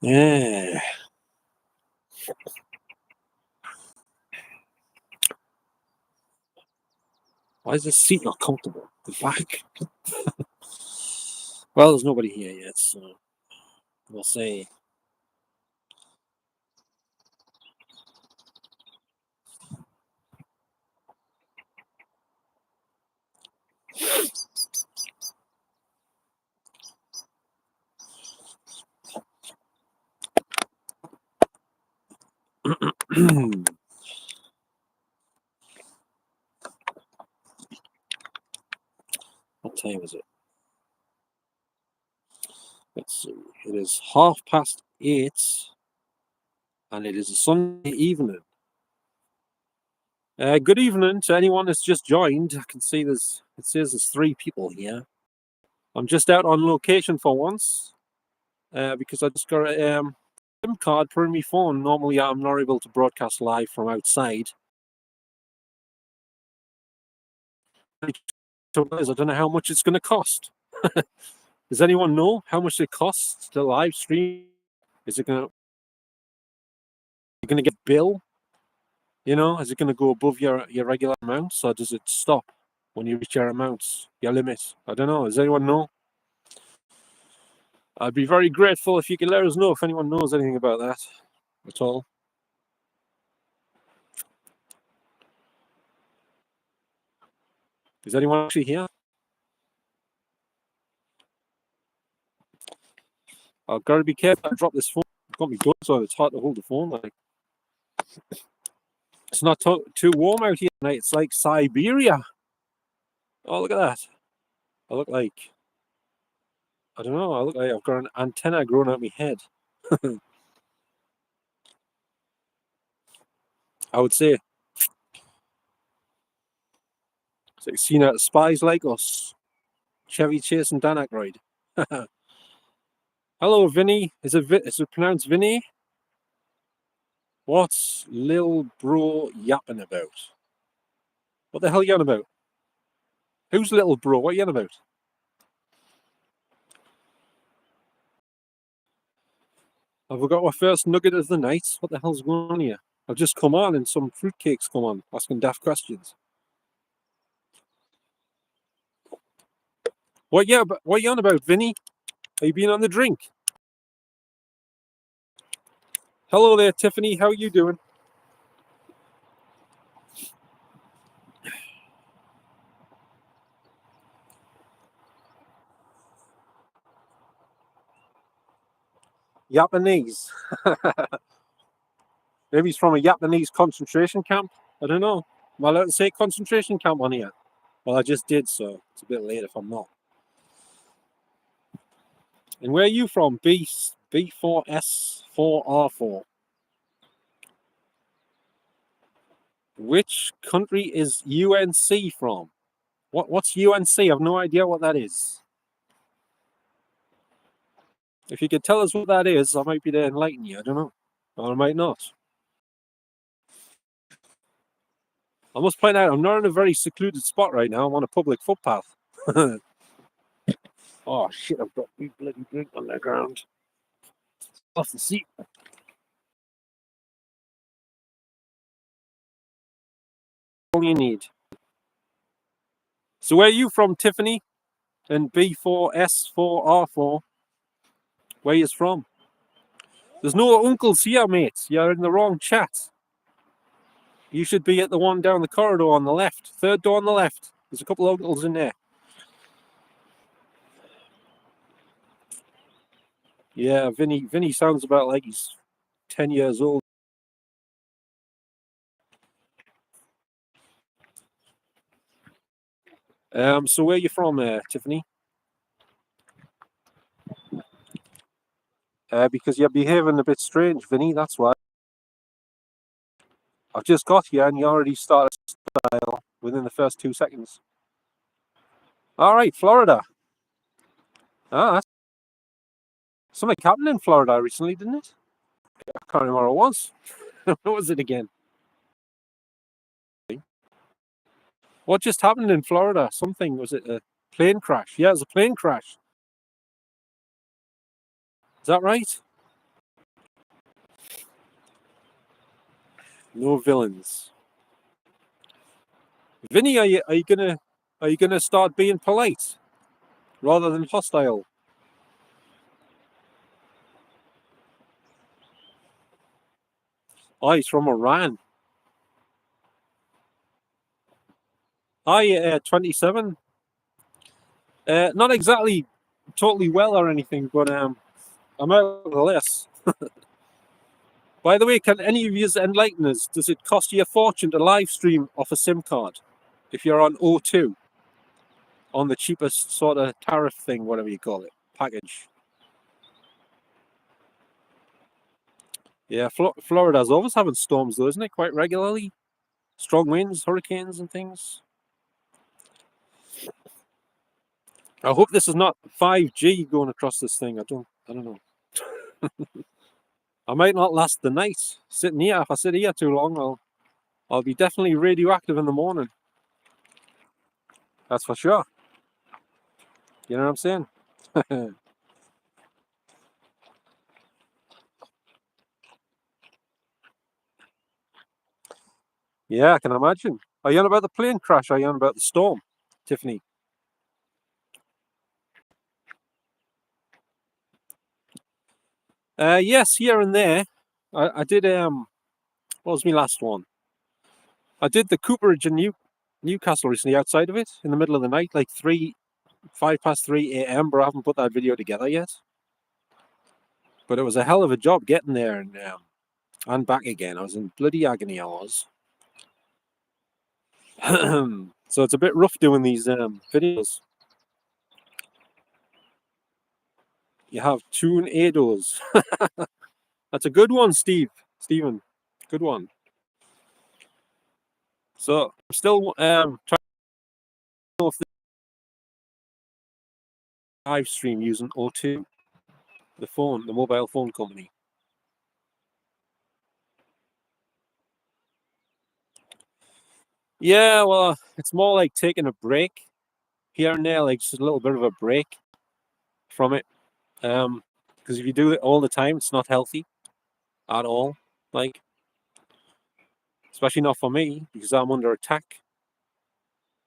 Yeah. Why is this seat not comfortable? The back. Well, there's nobody here yet, so we'll see. What time is it? Let's see. It is 8:30, and it is a Sunday evening. Good evening to anyone that's just joined. I can see it says there's 3 people here. I'm just out on location for once because I just got a SIM card for my phone. Normally, I'm not able to broadcast live from outside. I don't know how much it's going to cost. Does anyone know how much it costs to live stream? Is it going to get a bill? You know, is it going to go above your regular amounts, or does it stop when you reach your amounts, your limit? I don't know. Does anyone know? I'd be very grateful if you could let us know if anyone knows anything about that at all. Is anyone actually here? I've got to be careful. I drop this phone. It's got me good, so it's hard to hold the phone. Like, it's not too warm out here tonight. It's like Siberia. Oh, look at that. I look like, I don't know. I look like I've got an antenna growing out my head. I would say. It's like seen out Spies Like Us. Chevy Chase and Dan Aykroyd. Hello, Vinny. Is it pronounced Vinny? What's Lil Bro yapping about? What the hell are you on about? Who's Little Bro? What are you on about? Have we got our first nugget of the night? What the hell's going on here? I've just come on and some fruitcakes come on, asking daft questions. What are you on about, Vinny? Are you being on the drink? Hello there, Tiffany. How are you doing? Japanese. Maybe he's from a Japanese concentration camp. I don't know. Am I allowed to say concentration camp on here? Well, I just did, so it's a bit late if I'm not. And where are you from? B4S4R4. Which country is UNC from? What's UNC? I have no idea what that is. If you could tell us what that is, I might be there to enlighten you. I don't know. Or I might not. I must point out, I'm not in a very secluded spot right now. I'm on a public footpath. Oh, shit, I've got a bloody drink on the ground. Off the seat. All you need. So where are you from, Tiffany? And B4S4R4. Where you from? There's no uncles here, mate. You're in the wrong chat. You should be at the one down the corridor on the left. Third door on the left. There's a couple of uncles in there. Yeah, Vinny sounds about like he's 10 years old. So where are you from, Tiffany? Because you're behaving a bit strange, Vinny, that's why. I've just got here and you already started style within the first 2 seconds. All right, Florida. Ah, something happened in Florida recently, didn't it? I can't remember what it was. What was it again? What just happened in Florida? Something, was it a plane crash? Yeah, it was a plane crash. Is that right? No villains. Vinny, are you gonna start being polite rather than hostile? Oh, he's from Iran. Hi, 27. Not exactly totally well or anything, but I'm out of the less. By the way, can any of you enlighten us? Does it cost you a fortune to live stream off a SIM card if you're on O2 on the cheapest sort of tariff thing, whatever you call it, package? Yeah, Florida's always having storms though, isn't it? Quite regularly, strong winds, hurricanes, and things. I hope this is not 5G going across this thing. I don't know. I might not last the night sitting here. If I sit here too long, I'll be definitely radioactive in the morning. That's for sure. You know what I'm saying? Yeah, I can imagine. Are you on about the plane crash? Are you on about the storm, Tiffany? Yes, here and there. I did. What was my last one? I did the Cooperage in Newcastle recently. Outside of it, in the middle of the night, like 5 past 3 a.m. But I haven't put that video together yet. But it was a hell of a job getting there and back again. I was in bloody agony. I was. So it's a bit rough doing these videos. You have tornadoes. That's a good one, Stephen. Good one. So I'm still trying to know if the live stream using O2, the mobile phone company. Yeah, well, it's more like taking a break here and there, like just a little bit of a break from it. Because if you do it all the time, it's not healthy at all. Like, especially not for me, because I'm under attack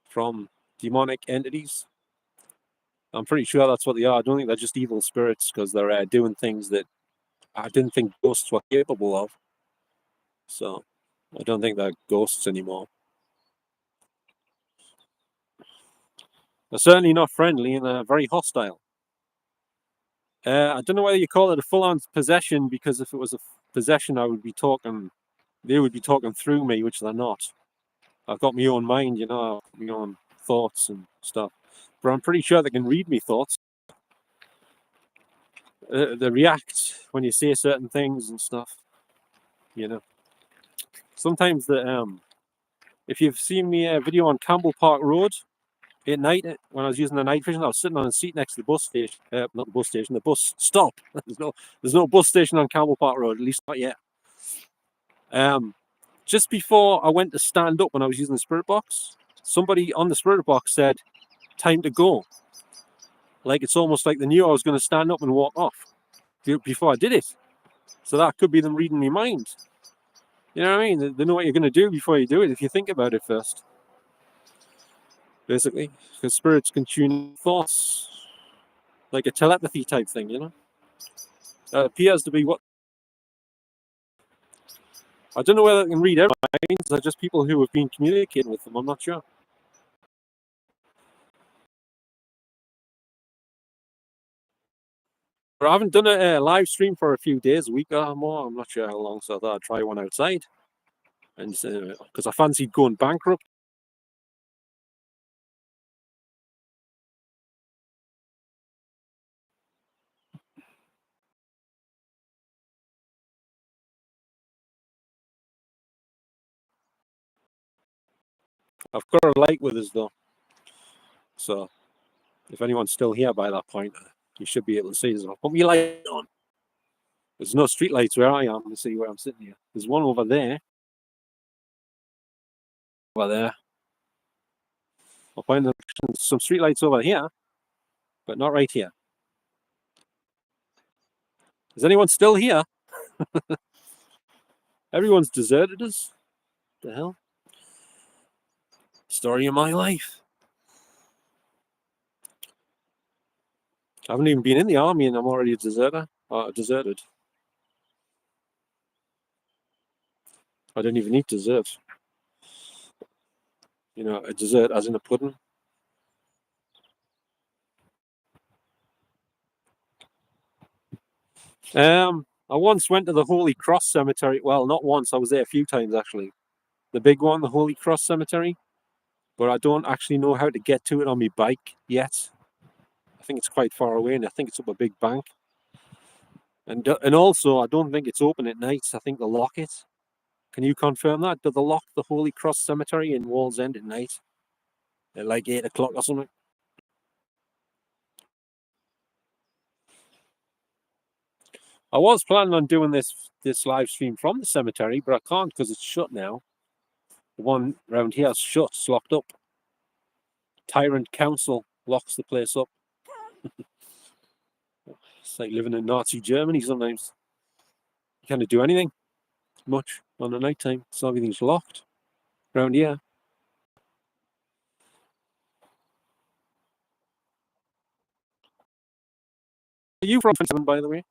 from demonic entities. I'm pretty sure that's what they are. I don't think they're just evil spirits because they're doing things that I didn't think ghosts were capable of. So I don't think they're ghosts anymore. They're certainly not friendly and they're very hostile. I don't know whether you call it a full-on possession because if it was a possession, I would be talking. They would be talking through me, which they're not. I've got my own mind, you know, my own thoughts and stuff. But I'm pretty sure they can read me thoughts. They react when you say certain things and stuff. You know, sometimes if you've seen me a video on Campbell Park Road at night when I was using the night vision, I was sitting on a seat next to the bus station. Not the bus station, the bus stop. there's no bus station on Campbell Park Road, at least not yet. Just before I went to stand up when I was using the spirit box, somebody on the spirit box said, "Time to go." Like it's almost like they knew I was going to stand up and walk off before I did it. So that could be them reading my mind. You know what I mean? They know what you're going to do before you do it if you think about it first. Basically, because spirits can tune thoughts like a telepathy type thing, you know? Appears to be what I don't know whether they can read everyone's minds. They're just people who have been communicating with them. I'm not sure. But I haven't done a live stream for a few days, a week or more. I'm not sure how long, so I thought I'd try one outside. And because I fancied going bankrupt. I've got a light with us though, so if anyone's still here by that point, you should be able to see us. I'll put my light on. There's no street lights where I am. Let's see where I'm sitting here. There's one over there. Over there. I'll find some street lights over here, but not right here. Is anyone still here? Everyone's deserted us. The hell? Story of my life. I haven't even been in the army and I'm already a deserter. Deserted. I don't even need desert. You know, a dessert as in a pudding. I once went to the Holy Cross Cemetery. Well, not once. I was there a few times actually. The big one, the Holy Cross Cemetery. But I don't actually know how to get to it on my bike yet. I think it's quite far away, and I think it's up a big bank. And also, I don't think it's open at nights. I think they lock it. Can you confirm that? Do they lock the Holy Cross Cemetery in Wallsend at night at like 8 o'clock or something? I was planning on doing this live stream from the cemetery, but I can't because it's shut now. The one around here is shut, it's locked up. Tyrant Council locks the place up. It's like living in Nazi Germany sometimes. You can't do anything much on the night time, so everything's locked around here. Are you from 27, by the way?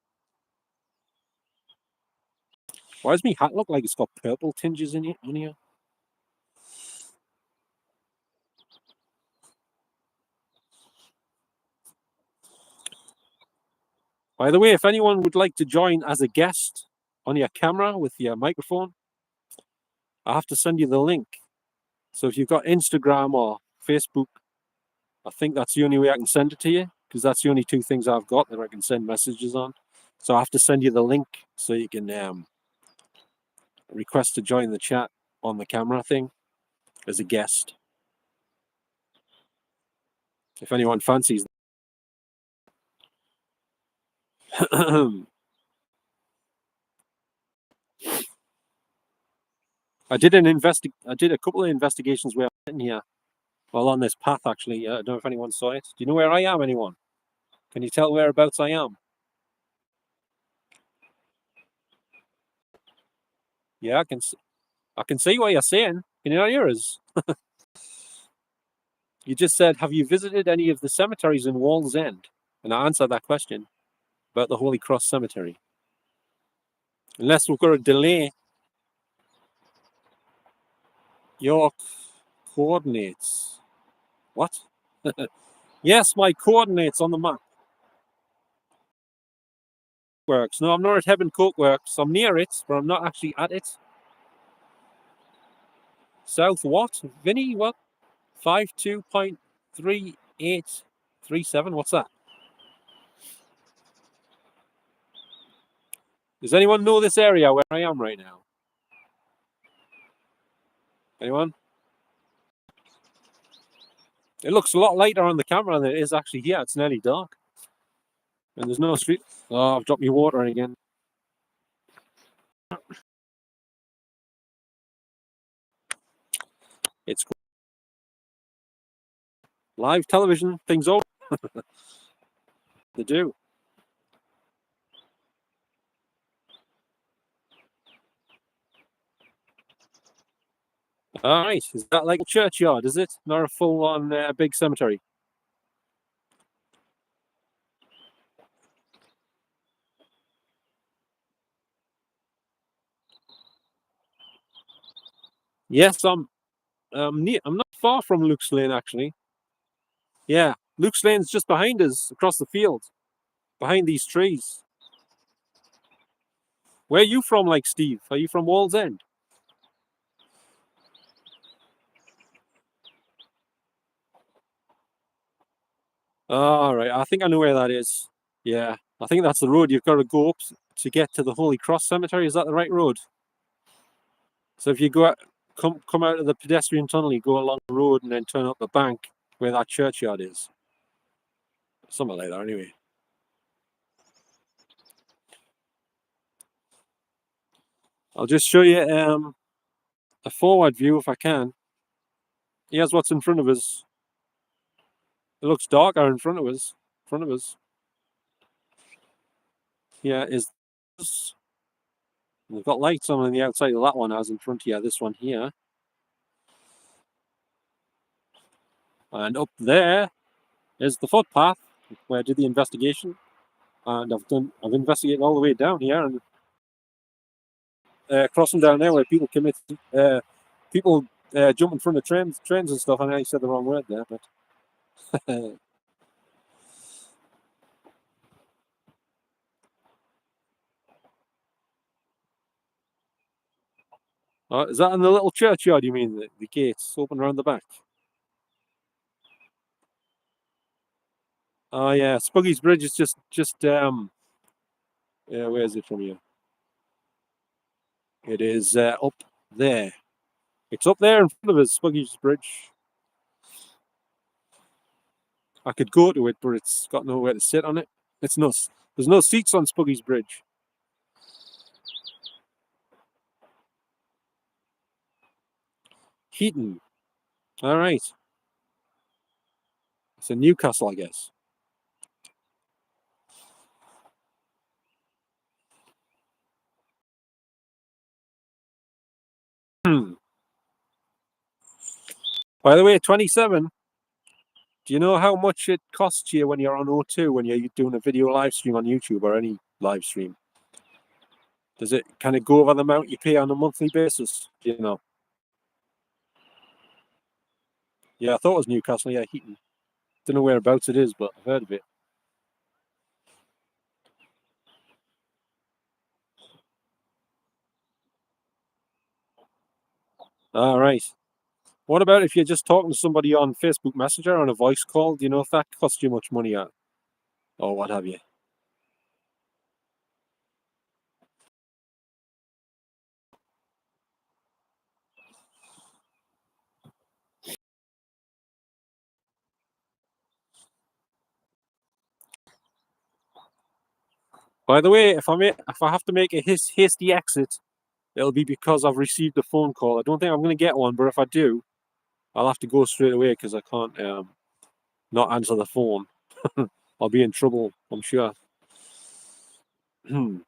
Why does my hat look like it's got purple tinges in it on here? By the way, if anyone would like to join as a guest on your camera with your microphone, I have to send you the link. So if you've got Instagram or Facebook, I think that's the only way I can send it to you, because that's the only two things I've got that I can send messages on. So I have to send you the link so you can request to join the chat on the camera thing as a guest. If anyone fancies. I did a couple of investigations where I'm sitting here, well, on this path actually. I don't know if anyone saw it. Do you know where I am? Anyone? Can you tell whereabouts I am? Yeah, I can see what you're saying. Can you not hear us? You just said, have you visited any of the cemeteries in Wallsend? And I answered that question about the Holy Cross Cemetery. Unless we've got a delay. Your coordinates. What? Yes, my coordinates on the map. Works. No, I'm not at Hebburn Coke Works. I'm near it, but I'm not actually at it. South what? Vinny, what? 52.3837. What's that? Does anyone know this area where I am right now? Anyone? It looks a lot lighter on the camera than it is actually here. It's nearly dark. And there's no street. Oh, I've dropped my water again. It's live television. Things over. They do. All right. Is that like a churchyard, is it? Not a full-on big cemetery? Yes, I'm not far from Luke's Lane, actually. Yeah, Luke's Lane's just behind us, across the field, behind these trees. Where are you from, like, Steve? Are you from Wallsend? All right, I think I know where that is. Yeah, I think that's the road you've got to go up to get to the Holy Cross Cemetery. Is that the right road? So if you go out, come out of the pedestrian tunnel, you go along the road and then turn up the bank where that churchyard is. Something like that, anyway. I'll just show you a forward view if I can. Here's what's in front of us. It looks darker in front of us. Here is this. We've got lights on the outside of that one as in front here. This one here. And up there is the footpath where I did the investigation. And I've investigated all the way down here and crossing down there where people commit people jump in front of trains and stuff. I know you said the wrong word there, but is that in the little churchyard? You mean the gates open around the back? Oh yeah, Spuggy's Bridge is just yeah. Where is it from here? It is up there. It's up there in front of us, Spuggy's Bridge. I could go to it, but it's got nowhere to sit on it. It's no, there's no seats on Spuggy's Bridge. Heaton. All right. It's in Newcastle, I guess. By the way, 27. Do you know how much it costs you when you're on O2 when you're doing a video live stream on YouTube or any live stream? Can it go over the amount you pay on a monthly basis? Do you know? Yeah, I thought it was Newcastle. Yeah, Heaton. Don't know whereabouts it is, but I've heard of it. All right. What about if you're just talking to somebody on Facebook Messenger on a voice call? Do you know if that costs you much money or what have you? By the way, if I have to make a hasty exit, it'll be because I've received a phone call. I don't think I'm going to get one, but if I do, I'll have to go straight away because I can't not answer the phone. I'll be in trouble, I'm sure. All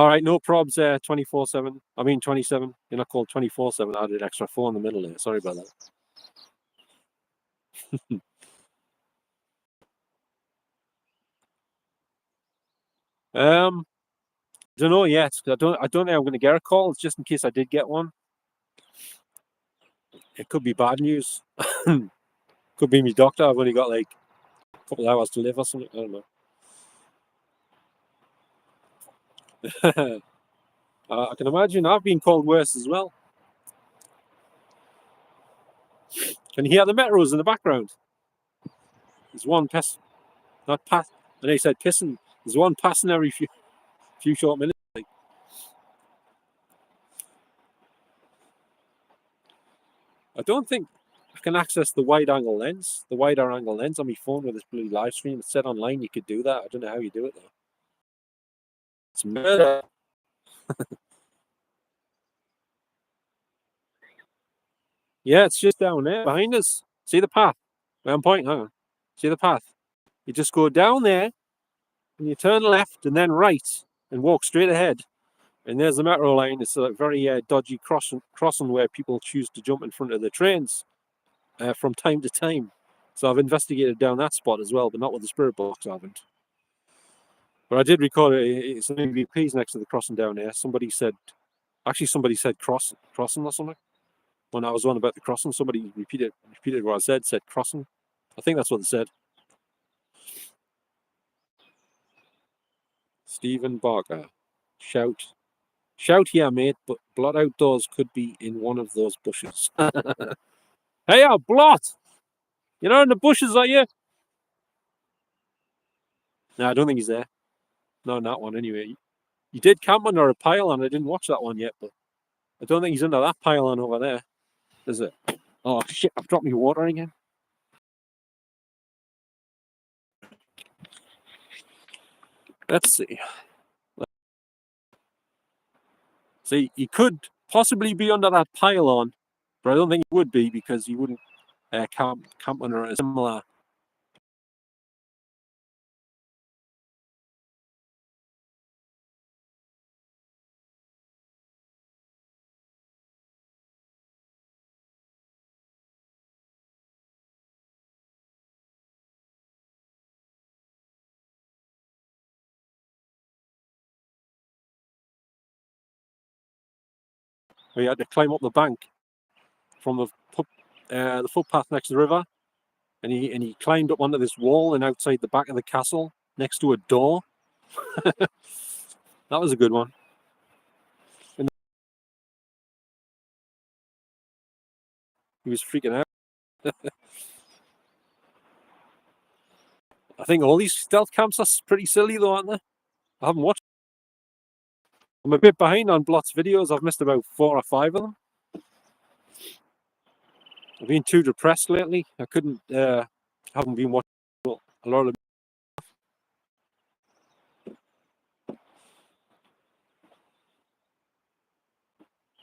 right, no probs 24/7. I mean 27. You're not called 24/7. I added extra 4 in the middle there. Sorry about that. I don't know yet. I don't think I'm going to get a call. It's just in case I did get one. It could be bad news. Could be me doctor. I've only got like a couple of hours to live or something. I don't know. I can imagine I've been called worse as well. Can you hear the metros in the background? There's one pass, not pass. And they said pissing. There's one passing every few short minutes. Like, I don't think I can access the wider angle lens on my phone with this blue live stream. It said online you could do that. I don't know how you do it though. It's murder. Yeah, it's just down there behind us. See the path? Where I'm pointing, hang on. See the path? You just go down there and you turn left and then right and walk straight ahead. And there's the metro line. It's a very dodgy crossing where people choose to jump in front of the trains from time to time. So I've investigated down that spot as well, but not with the spirit box. I haven't. But I did record it. It's an MVP's next to the crossing down there. Somebody said crossing or something. When I was on about the crossing, somebody repeated what I said crossing. I think that's what they said. Stephen Barker. Shout here, mate, but Blot Outdoors could be in one of those bushes. Hey, Blot! You're not in the bushes, are you? No, I don't think he's there. No, not one anyway. You did camp under a pylon. I didn't watch that one yet, but I don't think he's under that pylon over there. Is it? Oh shit! I've dropped my water again. Let's see. See, he could possibly be under that pylon, but I don't think he would be because he wouldn't camp under a similar where you had to climb up the bank from the footpath next to the river, and he climbed up onto this wall and outside the back of the castle next to a door. That was a good one. And he was freaking out. I think all these stealth camps are pretty silly though, aren't they? I haven't watched. I'm a bit behind on Blot's videos. I've missed about 4 or 5 of them. I've been too depressed lately. I couldn't. Haven't been watching a lot of.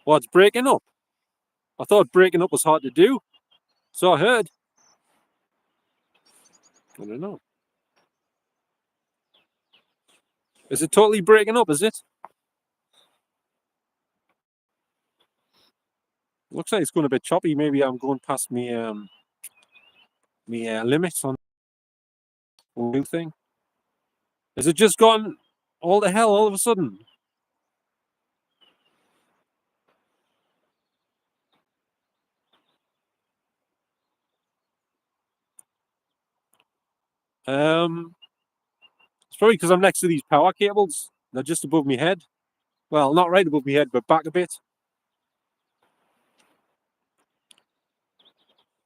Well, it's breaking up. I thought breaking up was hard to do, so I heard. I don't know. Is it totally breaking up? Is it? Looks like it's going a bit choppy. Maybe I'm going past me limits on the new thing. Has it just gone all to hell all of a sudden? It's probably because I'm next to these power cables. They're just above my head. Well, not right above my head, but back a bit.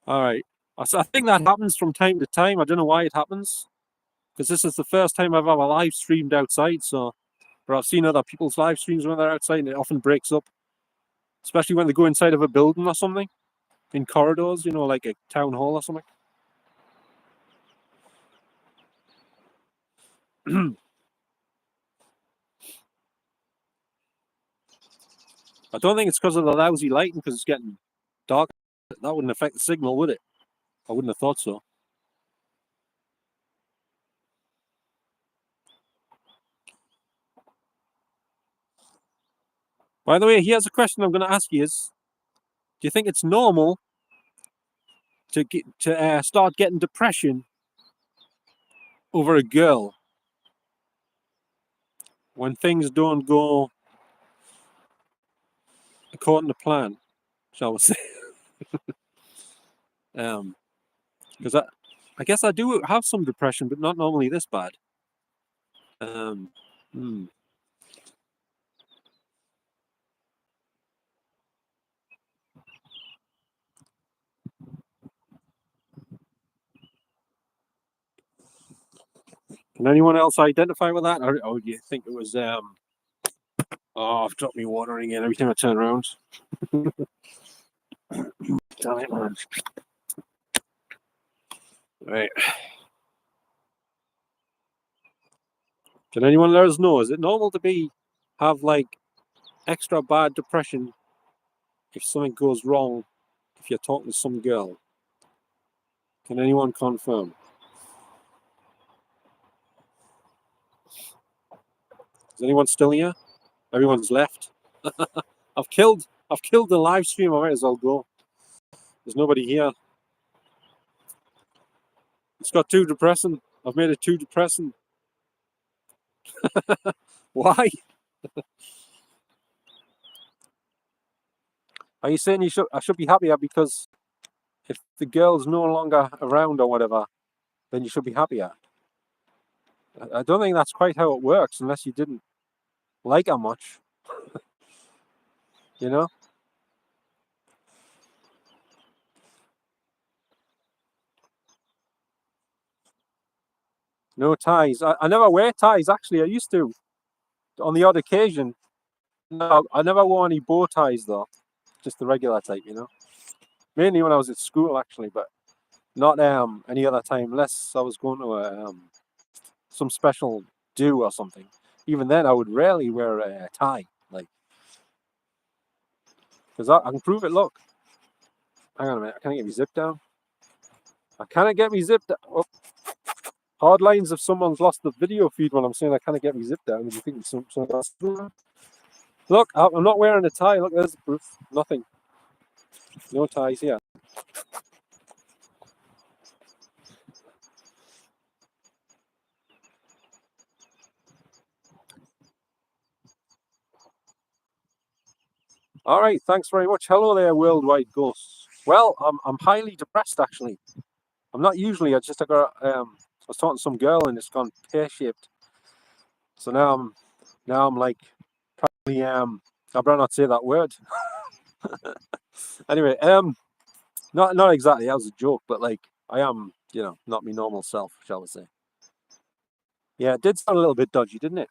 All right. I think that happens from time to time. I don't know why it happens. Because this is the first time I've ever live streamed outside. So, but I've seen other people's live streams when they're outside, and it often breaks up, especially when they go inside of a building or something, in corridors. You know, like a town hall or something. I don't think it's because of the lousy lighting, because it's getting dark. That wouldn't affect the signal, would it? I wouldn't have thought so. By the way, here's a question I'm going to ask you: Is do you think it's normal to start getting depression over a girl when things don't go according to plan, shall we say? Because I guess I do have some depression, but not normally this bad. Hmm. Can anyone else identify with that, or do you think it was? Oh, I've dropped me water again every time I turn around. Damn it, man! Right. Can anyone let us know? Is it normal to have like extra bad depression if something goes wrong if you're talking to some girl? Can anyone confirm? Is anyone still here? Everyone's left. I've killed the live stream. I might as well go. There's nobody here. It's got too depressing. I've made it too depressing. Why? Are you saying I should be happier because if the girl's no longer around or whatever, then you should be happier? I don't think that's quite how it works unless you didn't like her much. You know? No ties. I never wear ties, actually. I used to, on the odd occasion. No, I never wore any bow ties, though. Just the regular type, you know? Mainly when I was at school, actually, but not any other time, unless I was going to some special do or something. Even then, I would rarely wear a tie, like, because I can prove it. Look, hang on a minute. Can I get me zip down? I can't get me zip down. Oh, hard lines if someone's lost the video feed when I'm saying I can't get me zip down. Do you think something else? Look, I'm not wearing a tie. Look, there's the proof. Nothing. No ties here. All right, thanks very much. Hello there, worldwide ghosts. Well, I'm highly depressed actually. I'm not usually. I got I was talking to some girl and it's gone pear shaped. So now I'm like probably I better not say that word. Anyway, not exactly. That was a joke, but like I am, not my normal self, shall we say? Yeah, it did sound a little bit dodgy, didn't it?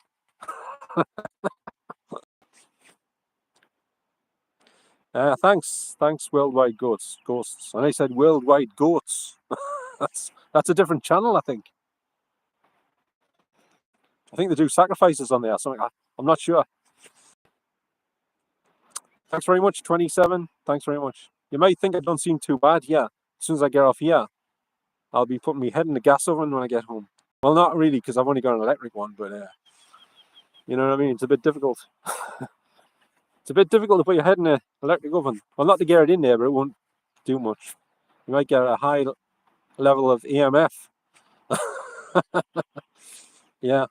Thanks, worldwide ghosts. And I said worldwide goats. That's a different channel, I think. I think they do sacrifices on there or something. I'm not sure. Thanks very much, 27. Thanks very much. You might think I don't seem too bad. Yeah, as soon as I get off here, I'll be putting my head in the gas oven when I get home. Well, not really, because I've only got an electric one, but you know what I mean? It's a bit difficult. It's a bit difficult to put your head in an electric oven. Well, not to get it in there, but it won't do much. You might get a high level of EMF. Yeah.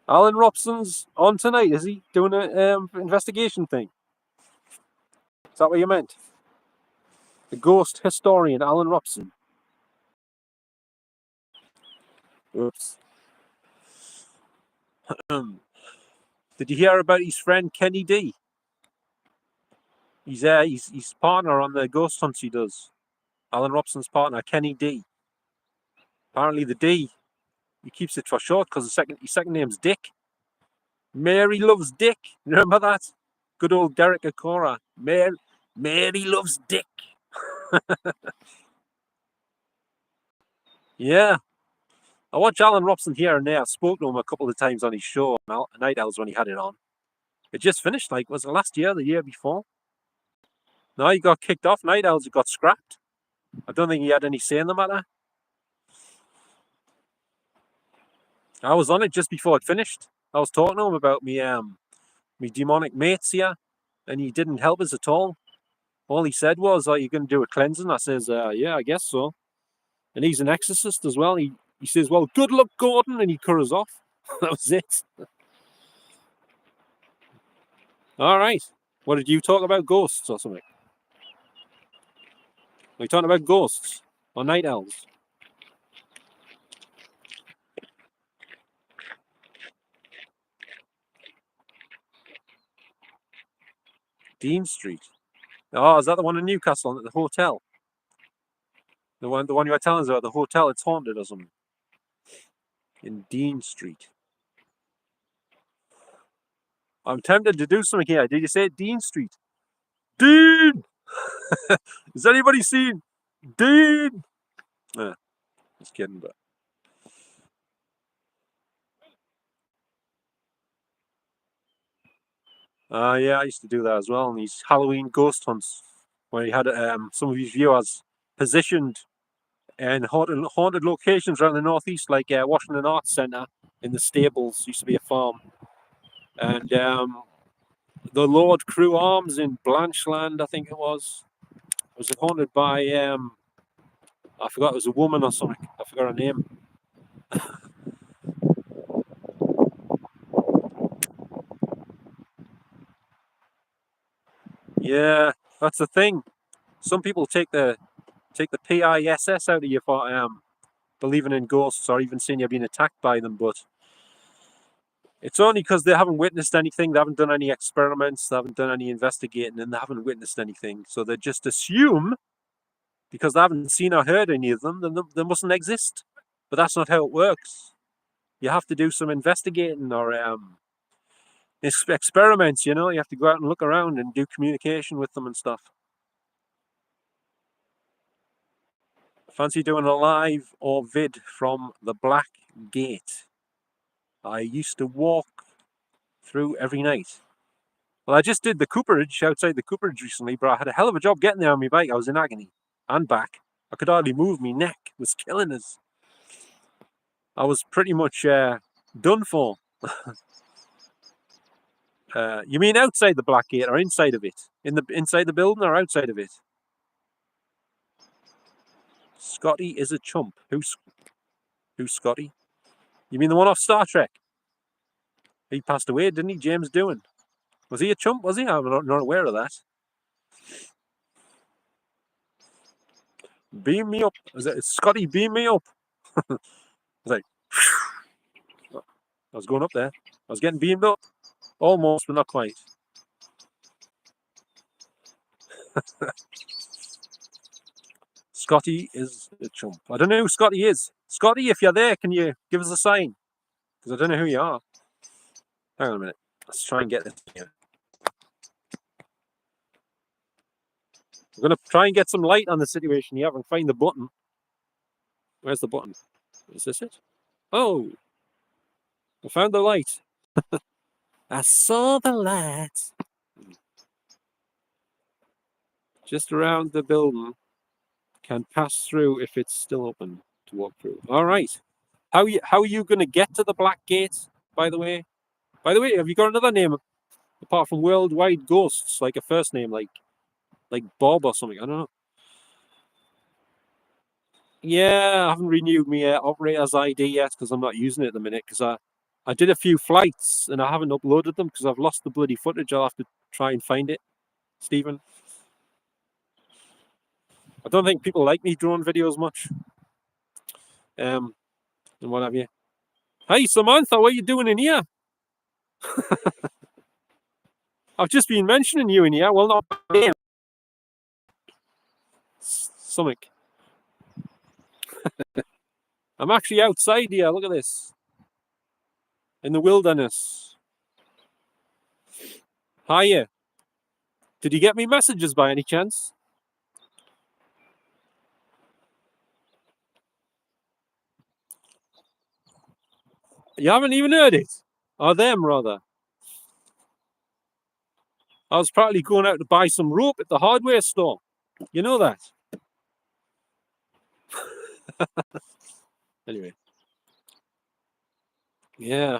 Alan Robson's on tonight, is he? Doing an investigation thing? Is that what you meant? The ghost historian, Alan Robson. Oops. Did you hear about his friend Kenny D? He's partner on the ghost hunts he does. Alan Robson's partner, Kenny D. Apparently the D, he keeps it for short because his second name's Dick. Mary loves Dick. Remember that? Good old Derek Acora. Mary loves Dick. Yeah. I watch Alan Robson here and there. I spoke to him a couple of times on his show, Night Owls, when he had it on. It just finished, was it last year, the year before? No, he got kicked off Night Owls. He got scrapped. I don't think he had any say in the matter. I was on it just before it finished. I was talking to him about me demonic mates here, and he didn't help us at all. All he said was, "Are you going to do a cleansing?" I says, "Yeah, I guess so." And he's an exorcist as well. He says, "Well, good luck, Gordon," and he cut us off. That was it. All right. What did you talk about? Ghosts or something? Are you talking about ghosts or night owls? Dean Street. Oh, is that the one in Newcastle at the hotel? The one you were telling us about, the hotel, it's haunted or something. In Dean Street. I'm tempted to do something here. Did you say Dean Street? Dean! Has anybody seen Dean? Just kidding, but. Yeah, I used to do that as well. And these Halloween ghost hunts, where he had some of his viewers positioned in haunted locations around the northeast, like Washington Arts Centre in the Stables, used to be a farm, and the Lord Crew Arms in Blanchland, I think it was. It was haunted by I forgot, it was a woman or something. I forgot her name. Yeah, that's the thing. Some people take the PISS out of you for believing in ghosts or even saying you're being attacked by them, but it's only because they haven't witnessed anything, they haven't done any experiments, they haven't done any investigating, and they haven't witnessed anything. So they just assume, because they haven't seen or heard any of them, then they mustn't exist. But that's not how it works. You have to do some investigating or experiments, you have to go out and look around and do communication with them and stuff. Fancy doing a live or vid from the Black Gate? I used to walk through every night. Well, I just did the Cooperage outside the Cooperage recently, but I had a hell of a job getting there on my bike. I was in agony and back. I could hardly move. My neck was killing us. I was pretty much done for. You mean outside the Black Gate or inside of it? Inside the building or outside of it? Scotty is a chump. Who's Scotty? You mean the one off Star Trek? He passed away, didn't he? James Doohan. Was he a chump? Was he? I'm not aware of that. Beam me up. Is it Scotty? Beam me up. I was like, I was going up there. I was getting beamed up. Almost, but not quite. Scotty is a chump. I don't know who Scotty is. Scotty, if you're there, can you give us a sign? Because I don't know who you are. Hang on a minute. Let's try and get this here. I'm going to try and get some light on the situation here and find the button. Where's the button? Is this it? Oh, I found the light. I saw the light. Just around the building. Can pass through if it's still open to walk through. All right. How are you going to get to the Black Gate, by the way? By the way, have you got another name apart from Worldwide Ghosts, like a first name, like Bob or something? I don't know. Yeah, I haven't renewed my operator's ID yet because I'm not using it at the minute because I did a few flights and I haven't uploaded them because I've lost the bloody footage. I'll have to try and find it, Stephen. I don't think people like me drone videos much. And what have you? Hey, Samantha, what are you doing in here? I've just been mentioning you in here. Well, not by name. Something. I'm actually outside here. Look at this. In the wilderness. Hiya. Did you get me messages by any chance? You haven't even heard it? Or them, rather. I was probably going out to buy some rope at the hardware store. You know that? Anyway. Yeah.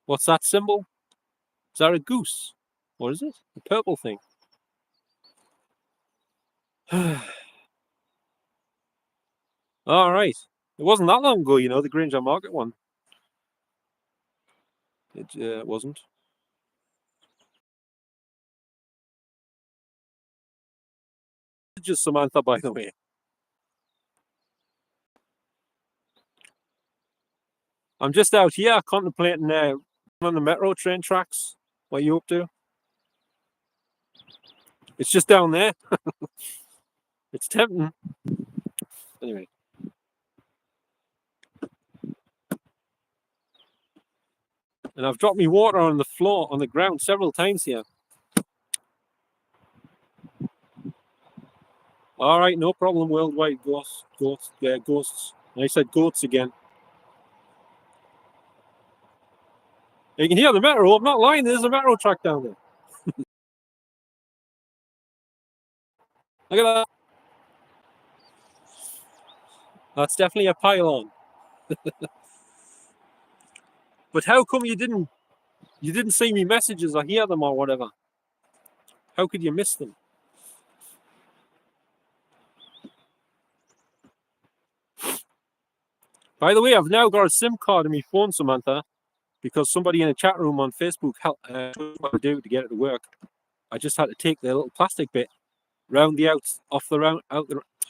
What's that symbol? Is that a goose? What is it? A purple thing. All right. It wasn't that long ago, you know, the Granger Market one. It wasn't. Just Samantha, by the way. I'm just out here contemplating on the metro train tracks. What are you up to? It's just down there. It's tempting. Anyway. And I've dropped me water on the floor, on the ground several times here. All right, no problem. Worldwide ghosts. I said goats again. You can hear the metro. I'm not lying. There's a metro track down there. Look at that. That's definitely a pylon. But how come you didn't see me messages or hear them or whatever? How could you miss them? By the way, I've now got a SIM card in my phone, Samantha, because somebody in a chat room on Facebook helped what to do to get it to work. I just had to take the little plastic bit round the I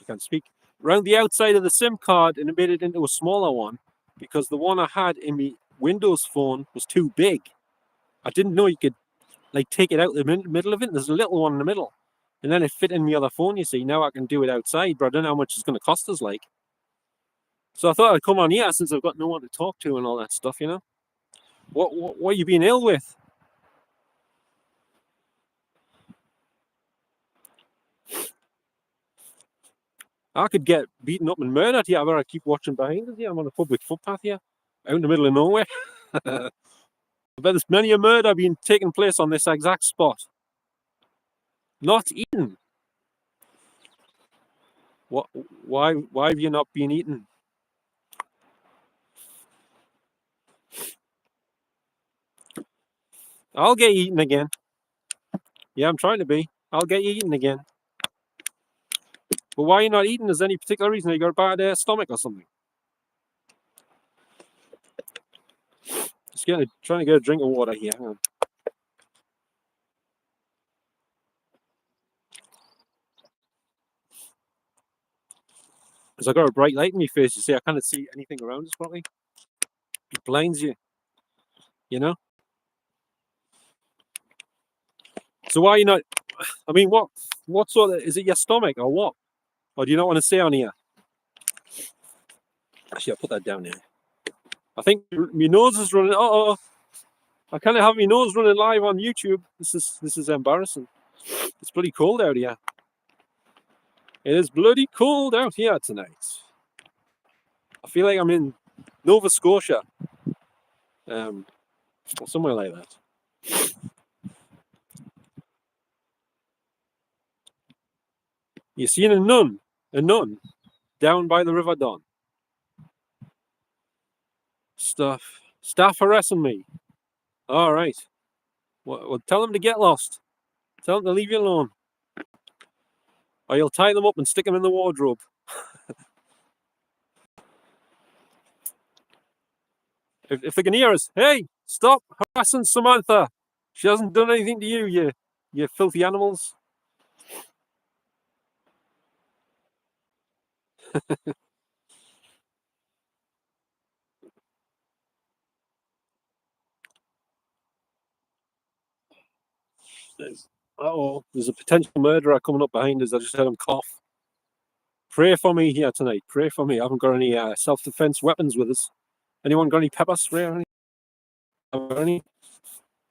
can't speak. Round the outside of the SIM card and made it into a smaller one because the one I had in my Windows phone was too big. I didn't know you could like take it out the middle of it. There's a little one in the middle, and then it fit in my other phone. You see, now I can do it outside, but I don't know how much it's going to cost us. Like, so I thought I'd come on here since I've got no one to talk to and all that stuff. You know, what are you being ill with? I could get beaten up and murdered here. I better keep watching behind us here. I'm on a public footpath here, out in the middle of nowhere. I bet there's many a murder being taking place on this exact spot. Not eaten. What? Why have you not been eaten? I'll get eaten again. Yeah, I'm trying to be. I'll get you eaten again. But why are you not eating? Is there any particular reason? You got a bad stomach or something? Just trying to get a drink of water here. Hang on. Because I got a bright light in my face. You see, I can't see anything around us properly. It blinds you, you know. So why are you not? I mean, what sort of, is it your stomach or what? Or do you not want to say on here? Actually, I'll put that down there. I think my nose is running. Oh, I can't have my nose running live on YouTube. This is embarrassing. It's bloody cold out here. It is bloody cold out here tonight. I feel like I'm in Nova Scotia, or somewhere like that. You seen a nun down by the River Don. Staff harassing me. All right. Well, tell them to get lost. Tell them to leave you alone. Or you'll tie them up and stick them in the wardrobe. If they can hear us, hey, stop harassing Samantha. She hasn't done anything to you, you filthy animals. Uh-oh, there's a potential murderer coming up behind us. I just heard him cough. Pray for me here tonight. Pray for me. I haven't got any self-defense weapons with us. Anyone got any pepper spray or any?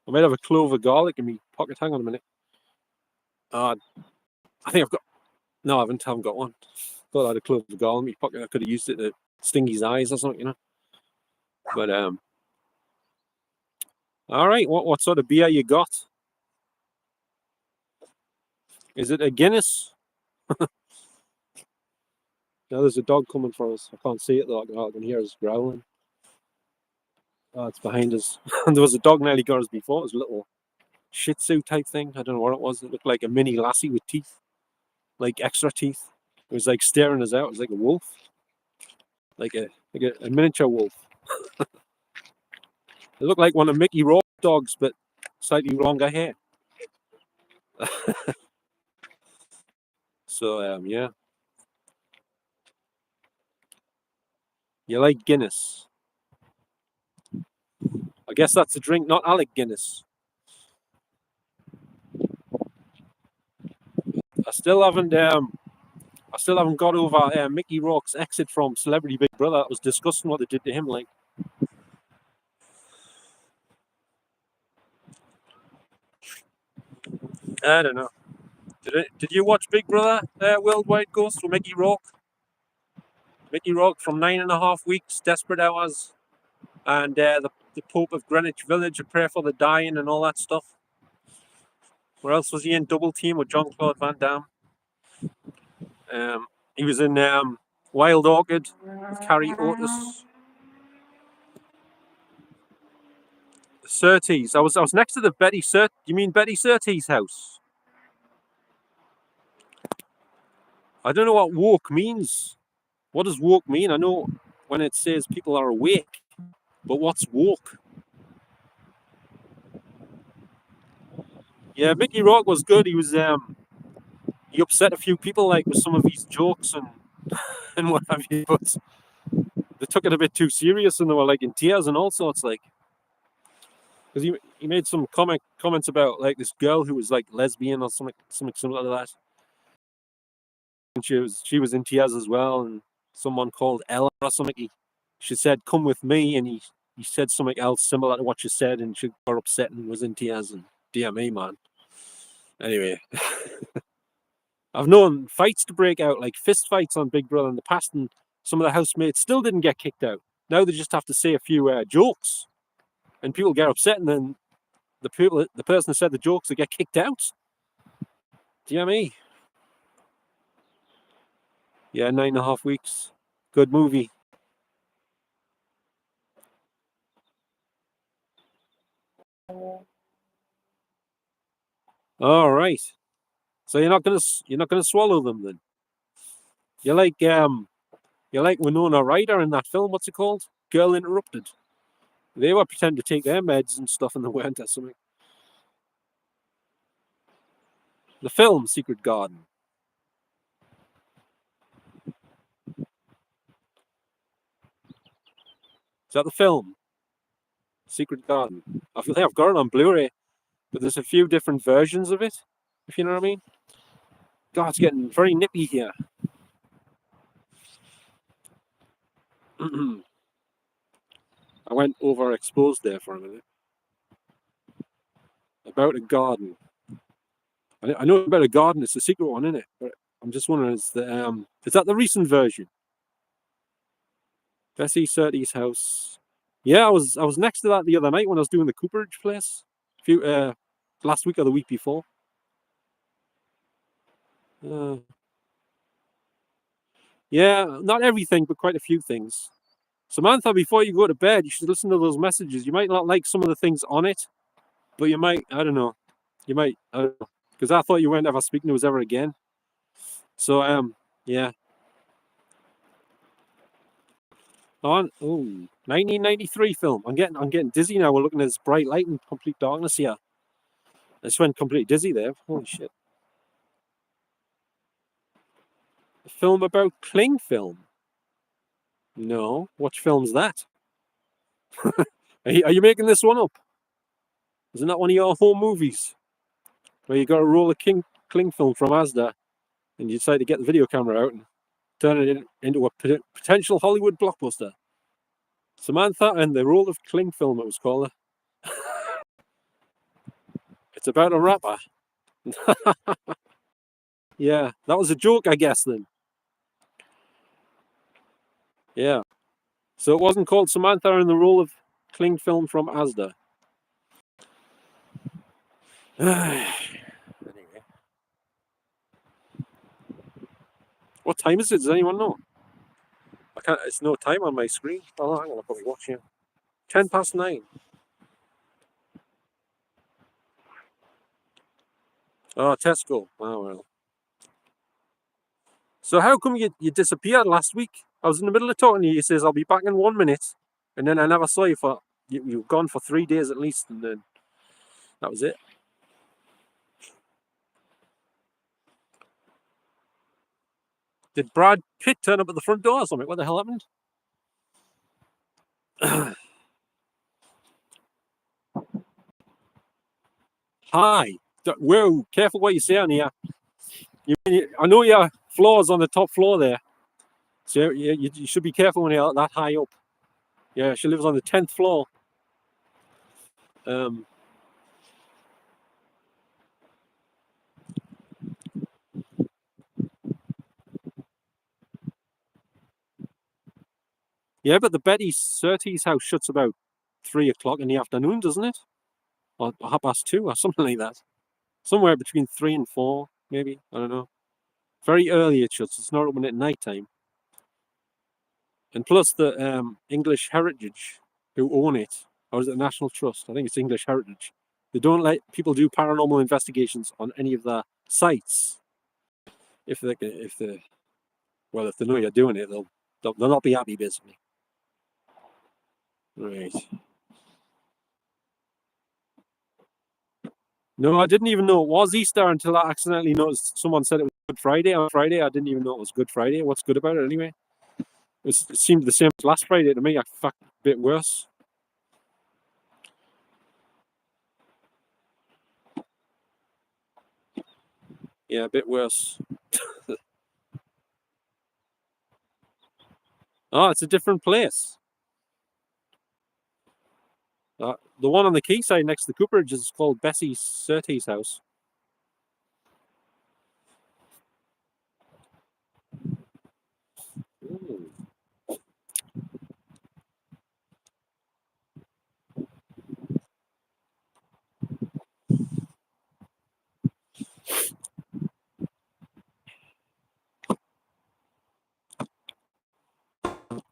I might have a clove of garlic in my pocket. Hang on a minute. I think I've got. No, I haven't got one. Thought I had a clove of garlic in my pocket. I could have used it to sting his eyes or something, you know. But all right. What sort of beer you got? Is it a Guinness? Now there's a dog coming for us. I can't see it though. I can hear us growling. Oh, it's behind us. And there was a dog nearly got us before. It was a little Shih Tzu type thing. I don't know what it was. It looked like a mini lassie with teeth, like extra teeth. It was like staring us out. It was like a wolf, like a miniature wolf. It looked like one of Mickey Rourke's dogs, but slightly longer hair. So yeah, you like Guinness? I guess that's a drink, not Alec Guinness. I still haven't got over Mickey Rourke's exit from Celebrity Big Brother. It was disgusting what they did to him. Like, I don't know. Did you watch Big Brother Worldwide Ghost with Mickey Rourke? Mickey Rourke from 9.5 weeks, Desperate Hours, and the Pope of Greenwich Village, A Prayer for the Dying, and all that stuff. Where else was he in? Double Team with Jean-Claude Van Damme. He was in Wild Orchid with Carrie Otis. Surtees. I was next to the Betty Surtees. You mean Betty Surtees' house? I don't know what woke means. What does woke mean? I know when it says people are awake, but what's woke? Yeah, Mickey Rourke was good. He upset a few people like with some of his jokes and and what have you, but they took it a bit too serious and they were like in tears and all sorts, like, because he made some comments about like this girl who was like lesbian or something similar to that, and she was in tears as well, and someone called Ella or something. She said, "Come with me," and he said something else similar to what she said, and she got upset and was in tears. And dear me, man. Anyway, I've known fights to break out, like fist fights on Big Brother in the past, and some of the housemates still didn't get kicked out. Now they just have to say a few jokes, and people get upset, and then the person who said the jokes, they get kicked out. Dear me. Yeah, 9.5 weeks. Good movie. All right. So you're not gonna swallow them then. You're like Winona Ryder in that film. What's it called? Girl Interrupted. They were pretending to take their meds and stuff, and they weren't or something. The film Secret Garden. Is that the film? Secret Garden. I think I've got it on Blu-ray, but there's a few different versions of it, if you know what I mean. God, it's getting very nippy here. I went overexposed there for a minute. About a garden. I know about a garden. It's a secret one, isn't it? But I'm just wondering, is that the recent version? Bessie Surtees' house. Yeah, I was next to that the other night when I was doing the Cooperage place. Last week or the week before. Yeah, not everything, but quite a few things. Samantha, before you go to bed, you should listen to those messages. You might not like some of the things on it, but you might, I don't know. You might, I don't know. Because I thought you weren't ever speaking to us ever again. So, yeah. On 1993 film. I'm getting dizzy now. We're looking at this bright light and complete darkness here. I just went completely dizzy there. Holy shit. A film about cling film. No. What film's that? Are you making this one up? Isn't that one of your home movies? Where you got to roll a cling film from Asda and you decide to get the video camera out and turn it into a potential Hollywood blockbuster. Samantha and the Roll of Cling Film, it was called. It's about a rapper. Yeah, that was a joke, I guess, then. Yeah. So it wasn't called Samantha and the Roll of Cling Film from Asda. Anyway. What time is it? Does anyone know? I can't. It's no time on my screen. Oh, hang on, I'll probably watch here. 9:10. Oh, Tesco. Oh, well. So how come you disappeared last week? I was in the middle of talking to you. You says, I'll be back in 1 minute. And then I never saw you for... You were gone for 3 days at least. And then that was it. Did Brad Pitt turn up at the front door or something? What the hell happened? Hi. Whoa, careful what you say on here. I know your floor's on the top floor there. So you should be careful when you're that high up. Yeah, she lives on the 10th floor. Yeah, but the Betty Surtees' house shuts about 3 o'clock in the afternoon, doesn't it? Or 2:30 or something like that. Somewhere between 3 and 4, maybe. I don't know. Very early it shuts. It's not open at night time. And plus the English Heritage, who own it, or is it National Trust? I think it's English Heritage. They don't let people do paranormal investigations on any of their sites. If they know you're doing it, they'll not be happy, basically. Right. No, I didn't even know it was Easter until I accidentally noticed someone said it was Good Friday on Friday. I didn't even know it was Good Friday. What's good about it anyway? It seemed the same as last Friday to me. In fact, a bit worse. Yeah, a bit worse. Oh, it's a different place. The one on the quayside next to the Cooperage is called Bessie Surtees' house. Ooh.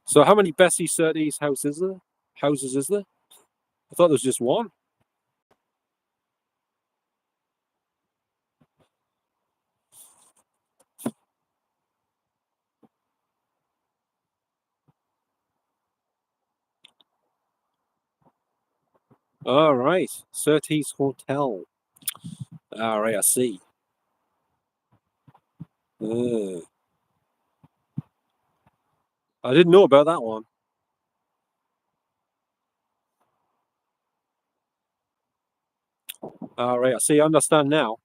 So how many Bessie Surtees' houses is there? I thought there was just one. All right, Surtees Hotel. All right, I see. I didn't know about that one. All right, I see. I understand now.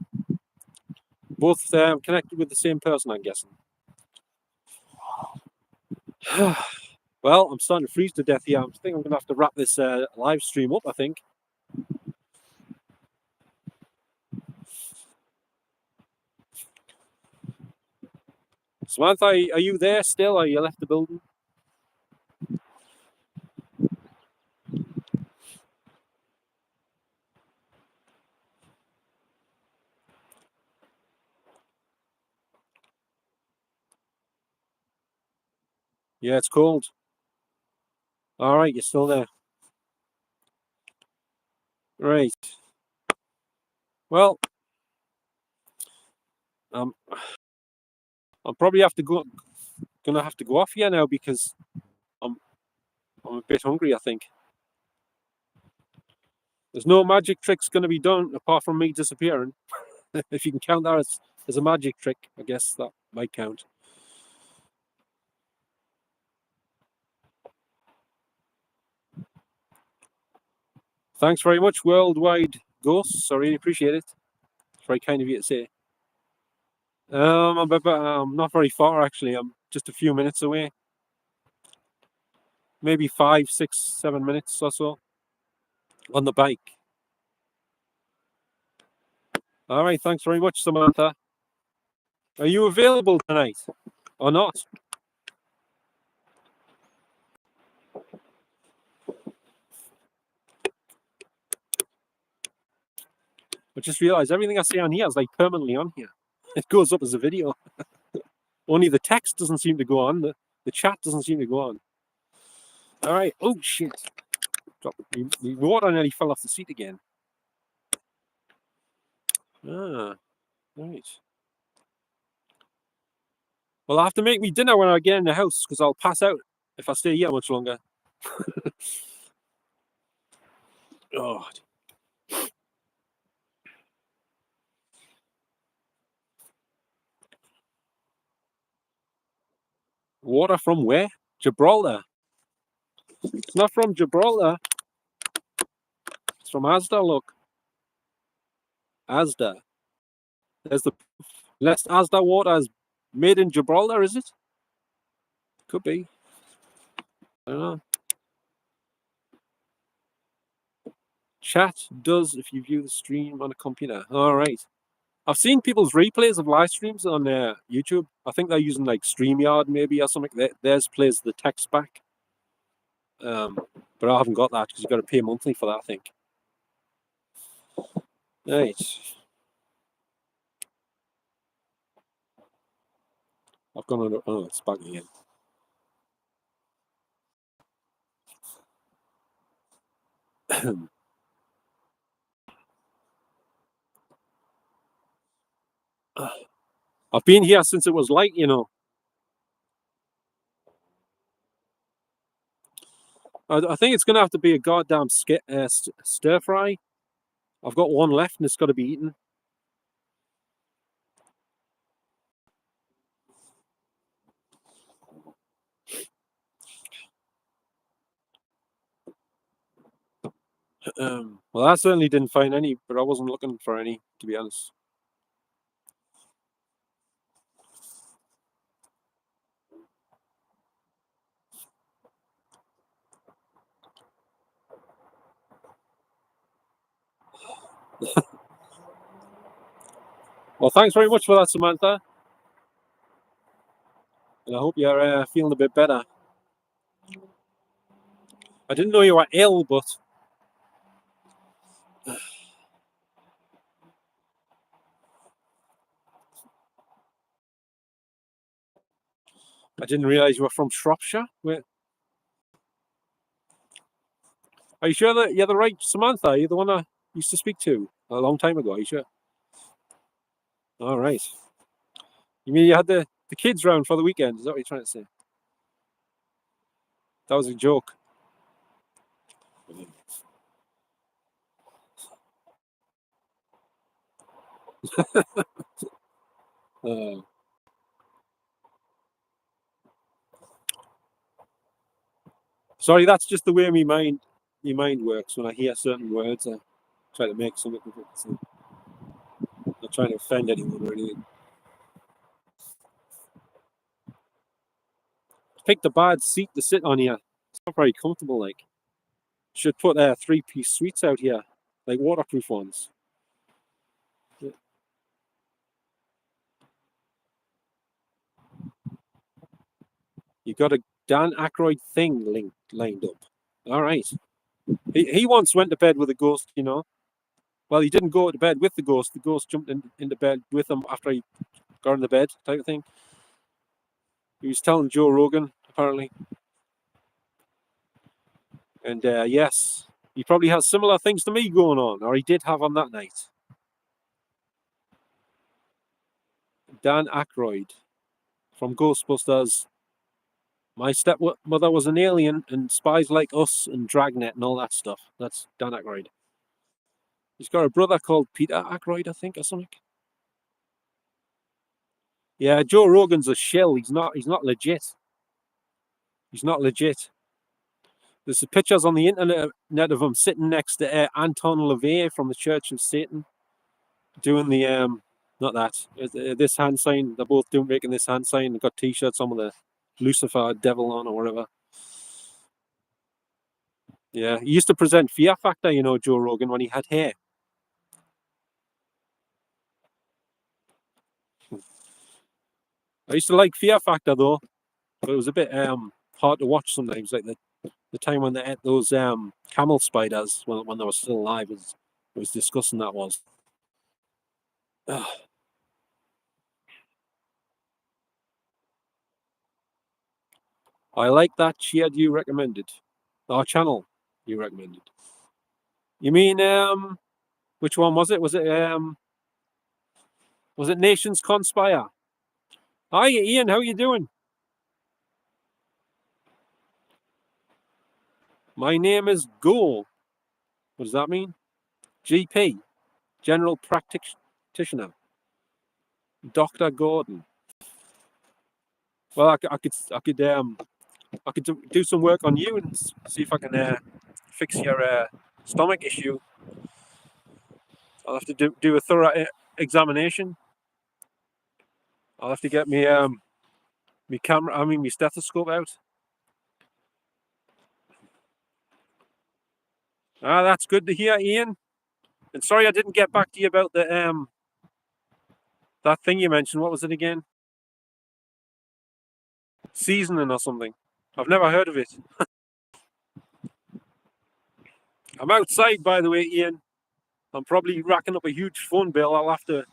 Both connected with the same person, I'm guessing. Well, I'm starting to freeze to death here. I think I'm going to have to wrap this live stream up, I think. Samantha, are you there still, or you left the building? Yeah, it's cold. All right, you're still there. Right. Well, um, I'll probably have to go. Gonna have to go off here now because I'm I'm a bit hungry. I think there's no magic tricks going to be done apart from me disappearing. If you can count that as a magic trick, I guess that might count. Thanks very much, Worldwide Ghosts. I really appreciate it. It's very kind of you to say. I'm not very far actually. I'm just a few minutes away. Maybe 5, 6, 7 minutes or so on the bike. All right, thanks very much, Samantha. Are you available tonight or not? I just realized everything I say on here is like permanently on here. It goes up as a video. Only the text doesn't seem to go on. The chat doesn't seem to go on. All right. Oh, shit. The water nearly fell off the seat again. Ah, right. Well, I'll have to make me dinner when I get in the house because I'll pass out if I stay here much longer. God. Water from where? Gibraltar. It's not from Gibraltar. It's from Asda, look. Asda. There's the less Asda water is made in Gibraltar, is it? Could be. I don't know. Chat does if you view the stream on a computer. All right. I've seen people's replays of live streams on YouTube. I think they're using like StreamYard maybe or something. Theirs plays the text back. But I haven't got that because you've got to pay monthly for that, I think. Right. I've gone on. Oh, it's back again. I've been here since it was light, you know. I think it's going to have to be a goddamn stir fry. I've got one left and it's got to be eaten. Well, I certainly didn't find any, but I wasn't looking for any, to be honest. Well, thanks very much for that, Samantha. And I hope you're feeling a bit better. I didn't know you were ill, but I didn't realize you were from Shropshire. Wait, are you sure that you're the right Samantha? Are you the one I used to speak to a long time ago? Are you sure? All right. You mean you had the kids round for the weekend? Is that what you're trying to say? That was a joke. Uh, sorry, that's just the way my mind works when I hear certain words. Try to make something of it. So not trying to offend anyone or anything. Picked a bad seat to sit on here. It's not very comfortable. Like, should put 3-piece suites out here, like waterproof ones. You got a Dan Aykroyd thing lined up. All right. He once went to bed with a ghost, you know. Well, he didn't go to bed with the ghost. The ghost jumped into bed with him after he got in the bed, type of thing. He was telling Joe Rogan, apparently. And yes, he probably has similar things to me going on, or he did have on that night. Dan Aykroyd from Ghostbusters. My stepmother was an alien, and Spies Like Us, and Dragnet, and all that stuff. That's Dan Aykroyd. He's got a brother called Peter Aykroyd, I think, or something. Yeah, Joe Rogan's a shill. He's not legit. He's not legit. There's pictures on the internet of him sitting next to Anton LaVey from the Church of Satan, doing the not that this hand sign. They're both making this hand sign. They've got T-shirts on with the Lucifer devil on or whatever. Yeah, he used to present Fear Factor, you know, Joe Rogan, when he had hair. I used to like Fear Factor though, but it was a bit hard to watch sometimes. Like the time when they ate those camel spiders when they were still alive. It was disgusting. That was. Ugh. I like that shed you recommended. Our channel you recommended. You mean which one was it? Was it Nations Conspire? Hi Ian, how you doing? My name is Go. What does that mean? GP, General Practitioner. Dr. Gordon. Well, I could do some work on you and see if I can fix your stomach issue. I'll have to do a thorough examination. I'll have to get me camera, my stethoscope out. Ah, that's good to hear, Ian. And sorry I didn't get back to you about the that thing you mentioned. What was it again? Seasoning or something. I've never heard of it. I'm outside, by the way, Ian. I'm probably racking up a huge phone bill. I'll have to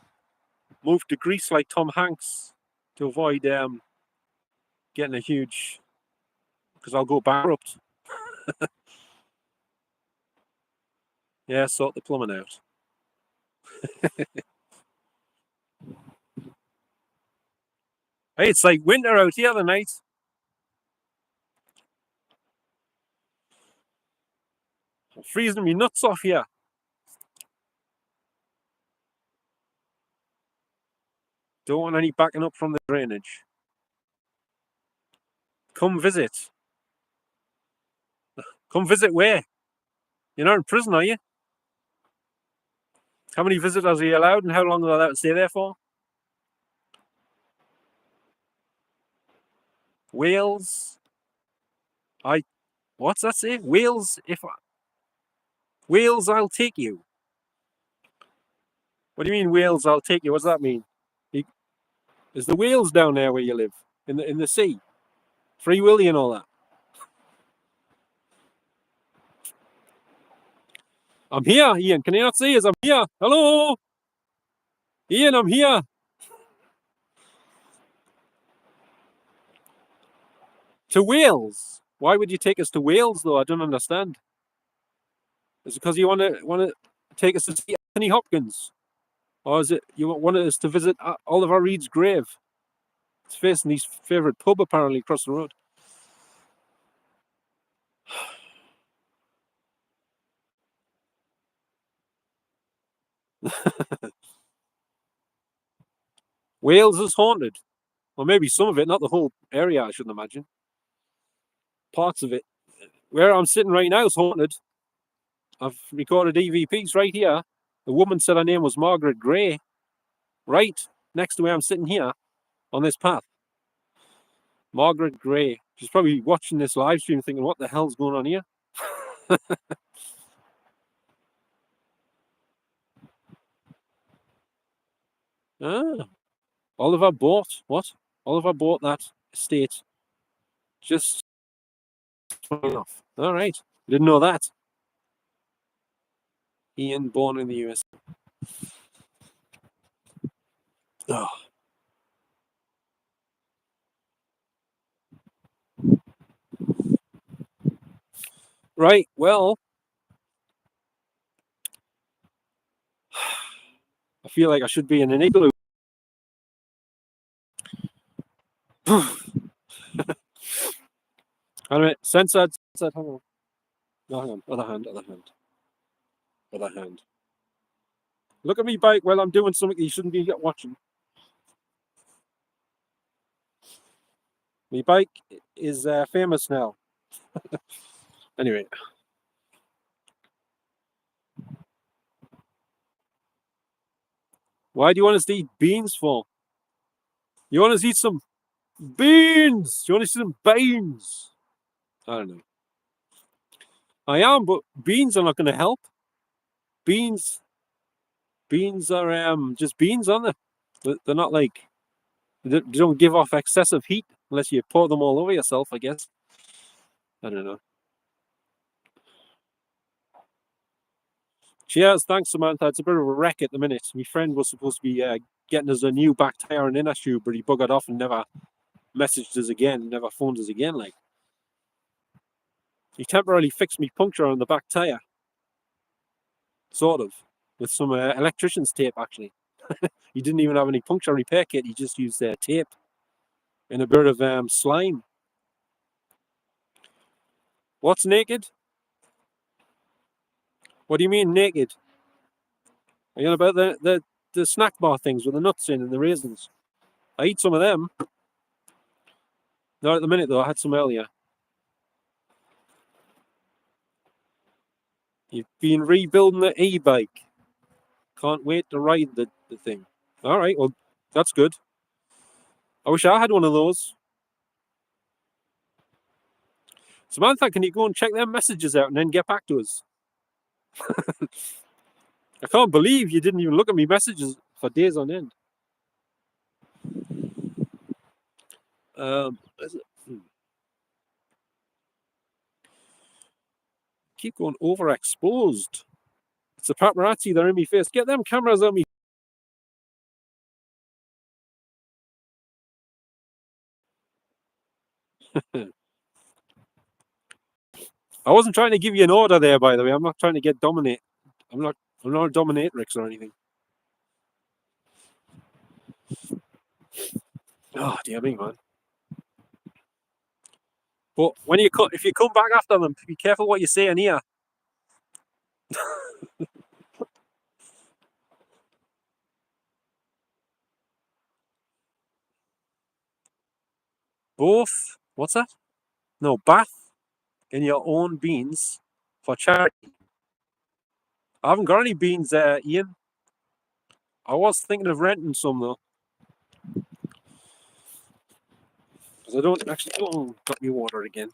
move to Greece like Tom Hanks to avoid getting a huge, because I'll go bankrupt. Yeah, sort the plumbing out. Hey, it's like winter out here tonight. I'm freezing me nuts off here. Don't want any backing up from the drainage. Come visit. Come visit where? You're not in prison, are you? How many visitors are you allowed and how long are they allowed to stay there for? Wales. What's that say? Wales, Wales, I'll take you. What do you mean, Wales, I'll take you? What does that mean? Is the whales down there where you live? In the sea? Free Willy and all that? I'm here, Ian. Can you not see us? I'm here. Hello? Ian, I'm here. To Wales? Why would you take us to Wales, though? I don't understand. Is it because you want to take us to see Anthony Hopkins? Or is it you wanted us to visit Oliver Reed's grave? It's facing his favourite pub, apparently, across the road. Wales is haunted. Or maybe some of it, not the whole area, I shouldn't imagine. Parts of it. Where I'm sitting right now is haunted. I've recorded EVPs right here. The woman said her name was Margaret Gray. Right next to where I'm sitting here on this path. Margaret Gray. She's probably watching this live stream thinking, what the hell's going on here? Ah, Oliver bought what? Oliver bought that estate just off. All right. Didn't know that. Ian, born in the US. Oh. Right. Well, I feel like I should be in an igloo. Anyway, censored. Hang on. No, hang on. Other hand. Other hand. Look at me bike while I'm doing something you shouldn't be watching. My bike is famous now. Anyway. Why do you want us to eat beans for? You want us to eat some beans? You want us to eat some beans? I don't know. I am, but beans are not going to help. Beans are just beans, aren't they? They're not like, they don't give off excessive heat unless you pour them all over yourself, I guess. I don't know. Cheers, thanks Samantha. It's a bit of a wreck at the minute. My friend was supposed to be getting us a new back tyre and inner tube, but he buggered off and never messaged us again, never phoned us again. Like, he temporarily fixed me puncture on the back tyre, sort of, with some electrician's tape. Actually, he didn't even have any puncture repair kit. He just used tape and a bit of slime. What's naked? What do you mean naked? Are you on about the snack bar things with the nuts in and the raisins? I eat some of them. Not at the minute though. I had some earlier. You've been rebuilding the e-bike. Can't wait to ride the thing. All right, well, that's good. I wish I had one of those. Samantha, can you go and check their messages out and then get back to us? I can't believe you didn't even look at me messages for days on end. Keep going overexposed. It's the paparazzi that are in my face. Get them cameras on me. I wasn't trying to give you an order there, by the way. I'm not trying to get dominate. I'm not a dominatrix or anything. Oh, dear me, man. But when if you come back after them, be careful what you say in here. Both. What's that? No, bath in your own beans for charity. I haven't got any beans there, Ian. I was thinking of renting some though. Because I don't actually. Oh, got me water again.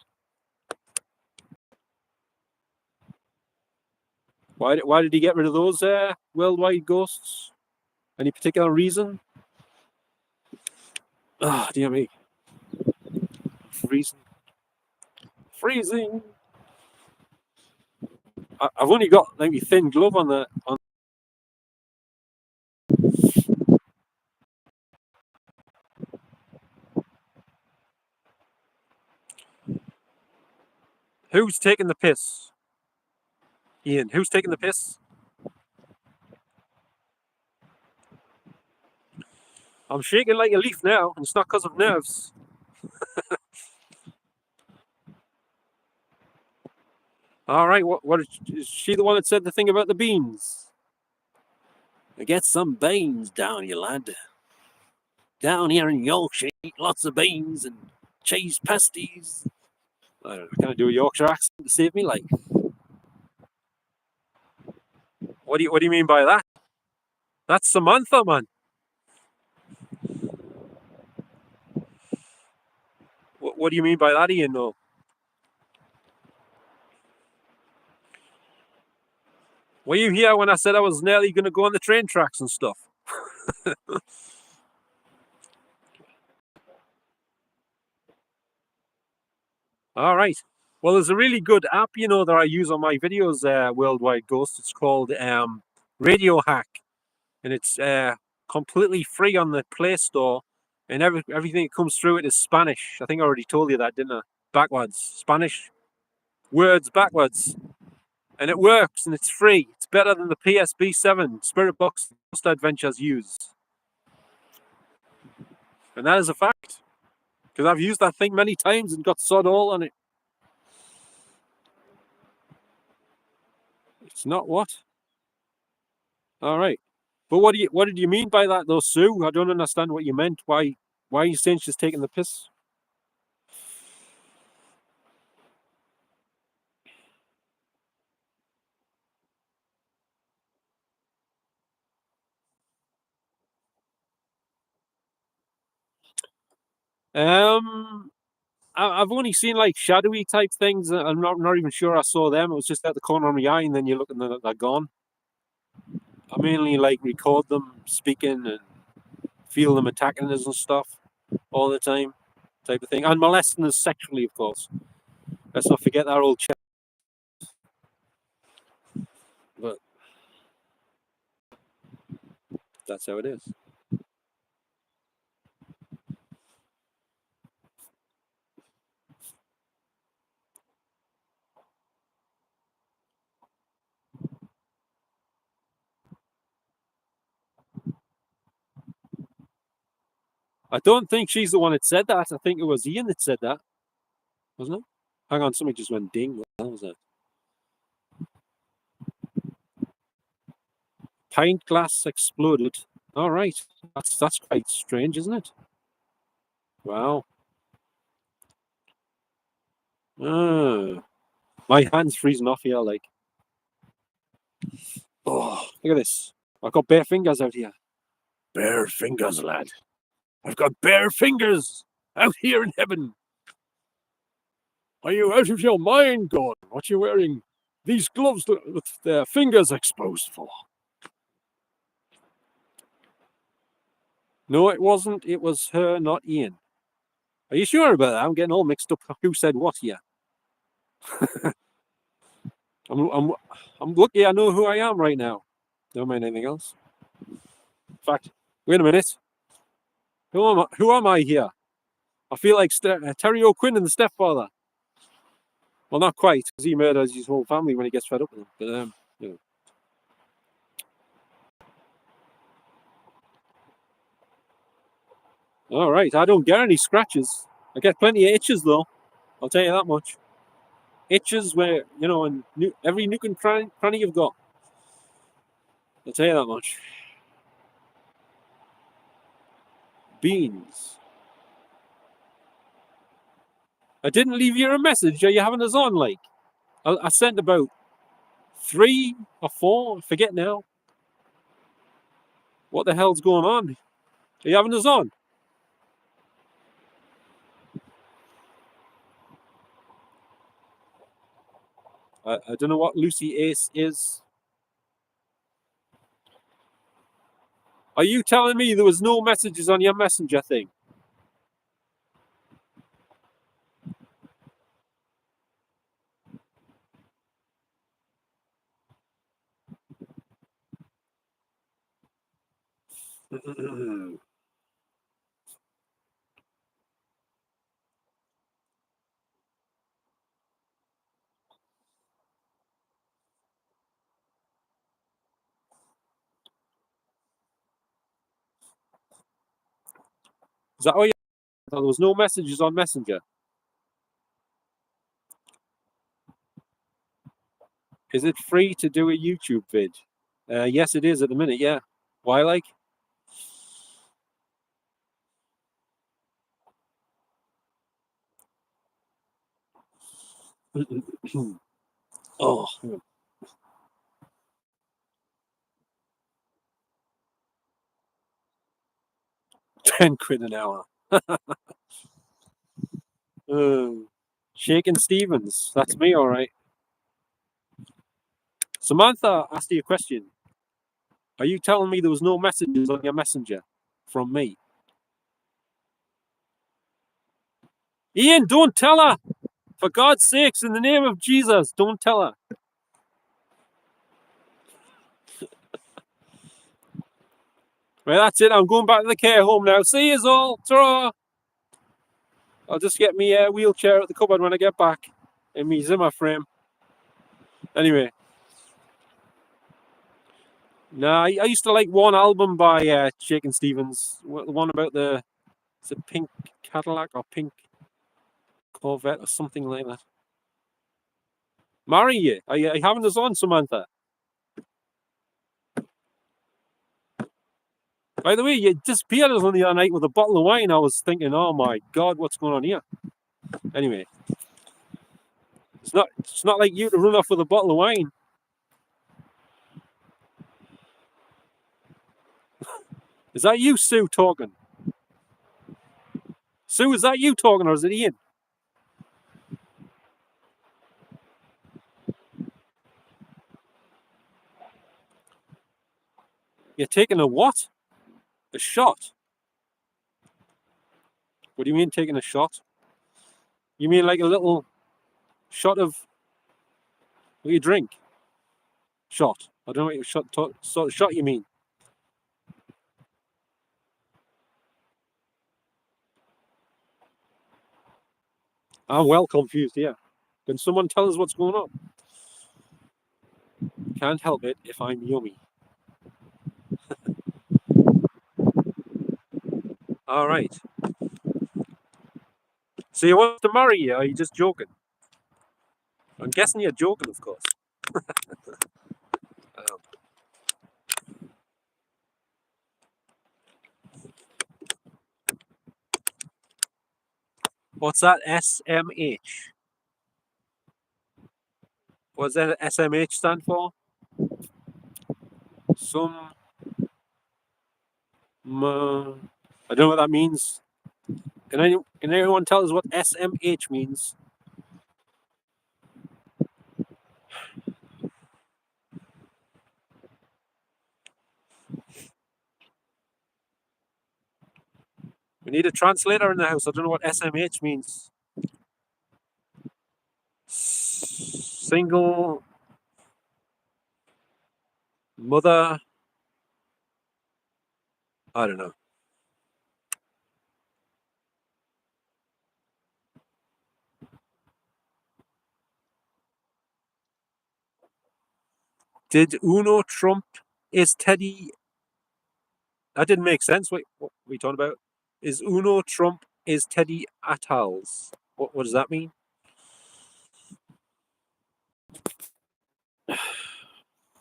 Why did he get rid of those worldwide ghosts? Any particular reason? Ah, dear me. Freezing. I've only got like a thin glove on. Who's taking the piss? Ian, who's taking the piss? I'm shaking like a leaf now, and it's not because of nerves. All right, what is she the one that said the thing about the beans? I get some beans down here, lad. Down here in Yorkshire, eat lots of beans and cheese pasties. I don't know, can I do a Yorkshire accent to save me life? What do you mean by that? That's Samantha, man. What do you mean by that, Ian? No. Were you here when I said I was nearly going to go on the train tracks and stuff? All right. Well, there's a really good app, that I use on my videos, Worldwide Ghost. It's called Radio Hack, and it's completely free on the Play Store, and everything that comes through it is Spanish. I think I already told you that, didn't I? Backwards. Spanish words backwards. And it works, and it's free. It's better than the PSB7 Spirit Box Ghost Adventures use. And that is a fact. Because I've used that thing many times and got sod all on it. It's not what? All right. But what did you mean by that though, Sue? I don't understand what you meant. Why are you saying she's taking the piss? Um I've only seen like shadowy type things. I'm not even sure I saw them. It was just at the corner of my eye, and then you look and they're gone. I mainly like record them speaking and feel them attacking us and stuff all the time, type of thing, and molesting us sexually, of course. Let's not forget that old chat. But that's how it is. I don't think she's the one that said that. I think it was Ian that said that, wasn't it? Hang on, somebody just went ding. What the hell was that? Pint glass exploded. All right, that's quite strange, isn't it? Wow. My hand's freezing off here. Like, oh, look at this. I've got bare fingers out here. Bare fingers, lad. I've got bare fingers out here in heaven. Are you out of your mind, God? What you wearing these gloves with their fingers exposed for? No, it wasn't. It was her, not Ian. Are you sure about that? I'm getting all mixed up. Who said what here? I'm lucky I know who I am right now. Don't mind anything else. In fact, wait a minute. Who am I here? I feel like Terry O'Quinn and the stepfather. Well, not quite, because he murders his whole family when he gets fed up with them. But All right. I don't get any scratches. I get plenty of itches though. I'll tell you that much. Itches where and every nook and cranny you've got. I'll tell you that much. Beans. I didn't leave you a message. Are you having us on? Like, I sent about 3 or 4. I forget now. What the hell's going on? Are you having us on? I don't know what Lucy Ace is. Are you telling me there was no messages on your messenger thing? Is that all you? There was no messages on Messenger. Is it free to do a YouTube vid? Yes, it is at the minute. Yeah. Why, like? Oh, 10 quid an hour. Shaking Stevens. That's me, all right. Samantha asked you a question. Are you telling me there was no messages on your messenger from me? Ian, don't tell her. For God's sakes, in the name of Jesus, don't tell her. Well, that's it. I'm going back to the care home now. See you all. Ta-ra. I'll just get me a wheelchair at the cupboard when I get back. In me Zimmer frame. Anyway. Nah, I used to like one album by Shakin' Stevens. The one about is it pink Cadillac or pink Corvette or something like that. Marry you. Are you having this on, Samantha? By the way, you disappeared on the other night with a bottle of wine. I was thinking, oh my God, what's going on here? Anyway, it's not like you to run off with a bottle of wine. Is that you, Sue, talking? Sue, is that you talking, or is it Ian? You're taking a what? A shot? What do you mean taking a shot? You mean like a little shot of what you drink? Shot. I don't know what sort of shot you mean. I'm well confused here. Can someone tell us what's going on? Can't help it if I'm yummy. All right. So you want to marry you, or are you just joking? I'm guessing you're joking, of course. Um, what's that? SMH. What's that SMH stand for? Some. I don't know what that means. Can anyone tell us what SMH means? We need a translator in the house. I don't know what SMH means. Single mother. I don't know. Did Uno Trump is Teddy? That didn't make sense. Wait, what are we talking about? Is Uno Trump is Teddy Attles? What does that mean?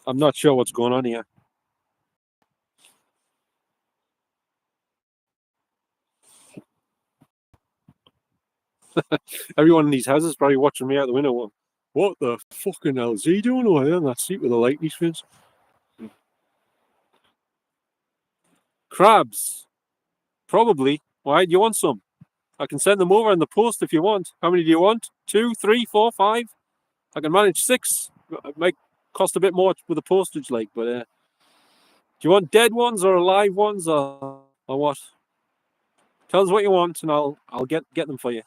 I'm not sure what's going on here. Everyone in these houses probably watching me out the window. What the fucking hell is he doing over there in that seat with the light in his face? Crabs. Probably. Why do you want some? I can send them over in the post if you want. How many do you want? 2, 3, 4, 5? I can manage 6. It might cost a bit more with the postage, like, but do you want dead ones or alive ones or what? Tell us what you want and I'll get them for you.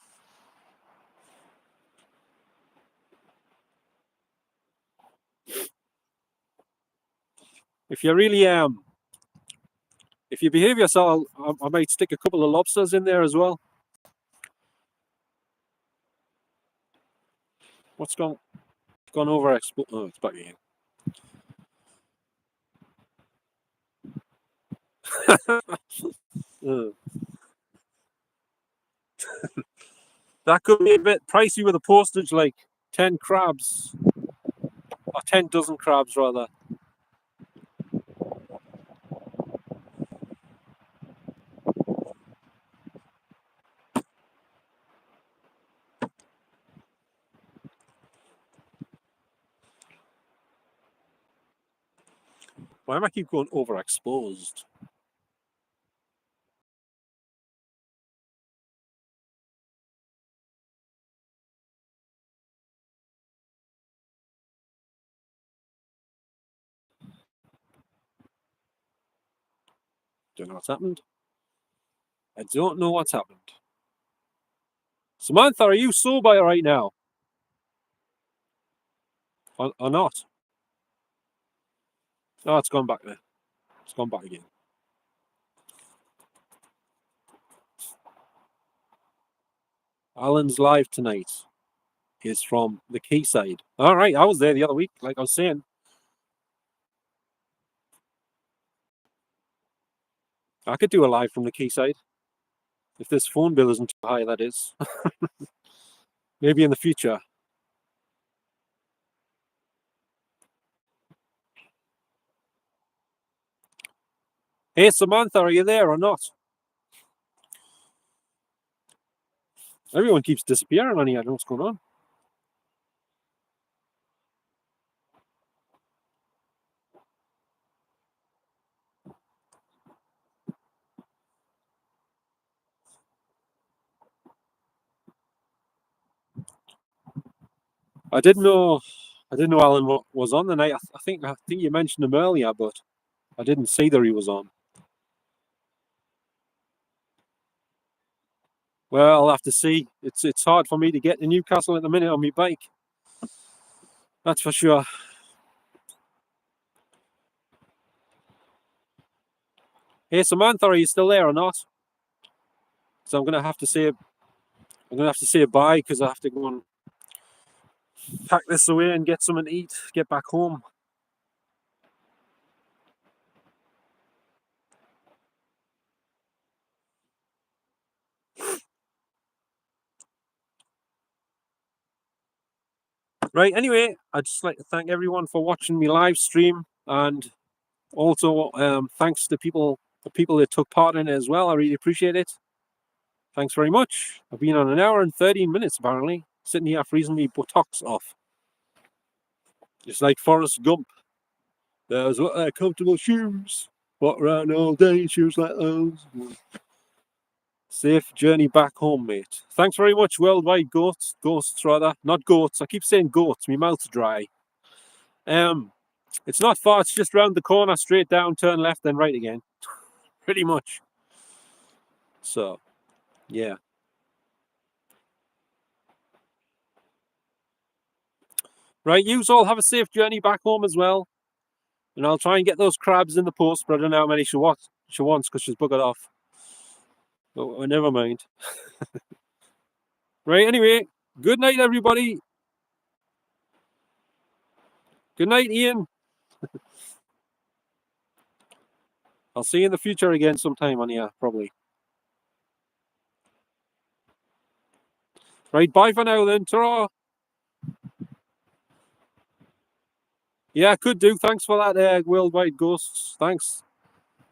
If you really if you behave yourself, I might stick a couple of lobsters in there as well. What's gone over? Oh, it's back again. That could be a bit pricey with the postage, like 10 crabs or 10 dozen crabs rather. Why am I keep going overexposed? Don't know what's happened. I don't know what's happened. Samantha, are you sober right now? Or not? Oh, it's gone back there. It's gone back again. Alan's live tonight is from the quayside. All right, I was there the other week, like I was saying. I could do a live from the quayside. If this phone bill isn't too high, that is. Maybe in the future. Hey, Samantha, are you there or not? Everyone keeps disappearing on here. I don't know what's going on. I didn't know Alan was on the night. I think you mentioned him earlier, but I didn't see that he was on. Well, I'll have to see. It's hard for me to get to Newcastle at the minute on my bike. That's for sure. Hey, Samantha, are you still there or not? So I'm gonna have to say bye because I have to go and pack this away and get something to eat. Get back home. Right. Anyway, I'd just like to thank everyone for watching me live stream, and also thanks to the people that took part in it as well. I really appreciate it. Thanks very much. I've been on an hour and 13 minutes apparently, sitting here freezing me buttocks off. It's like Forrest Gump. There's comfortable shoes. Walk around all day in shoes like those. Safe journey back home, mate. Thanks very much, Worldwide Ghosts rather. Not goats. I keep saying goats. My mouth's dry. It's not far. It's just round the corner, straight down, turn left, then right again. Pretty much. So, yeah. Right, yous all have a safe journey back home as well. And I'll try and get those crabs in the post, but I don't know how many she wants because she's buggered off. But never mind. Right, anyway, good night, everybody. Good night, Ian. I'll see you in the future again sometime on here, probably. Right, bye for now then. Ta-ra. Yeah, could do. Thanks for that, Worldwide Ghosts. Thanks.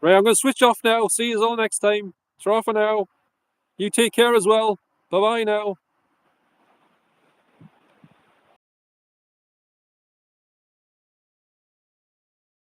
Right, I'm going to switch off now. See you all next time. Ta-ra for now. You take care as well. Bye-bye now.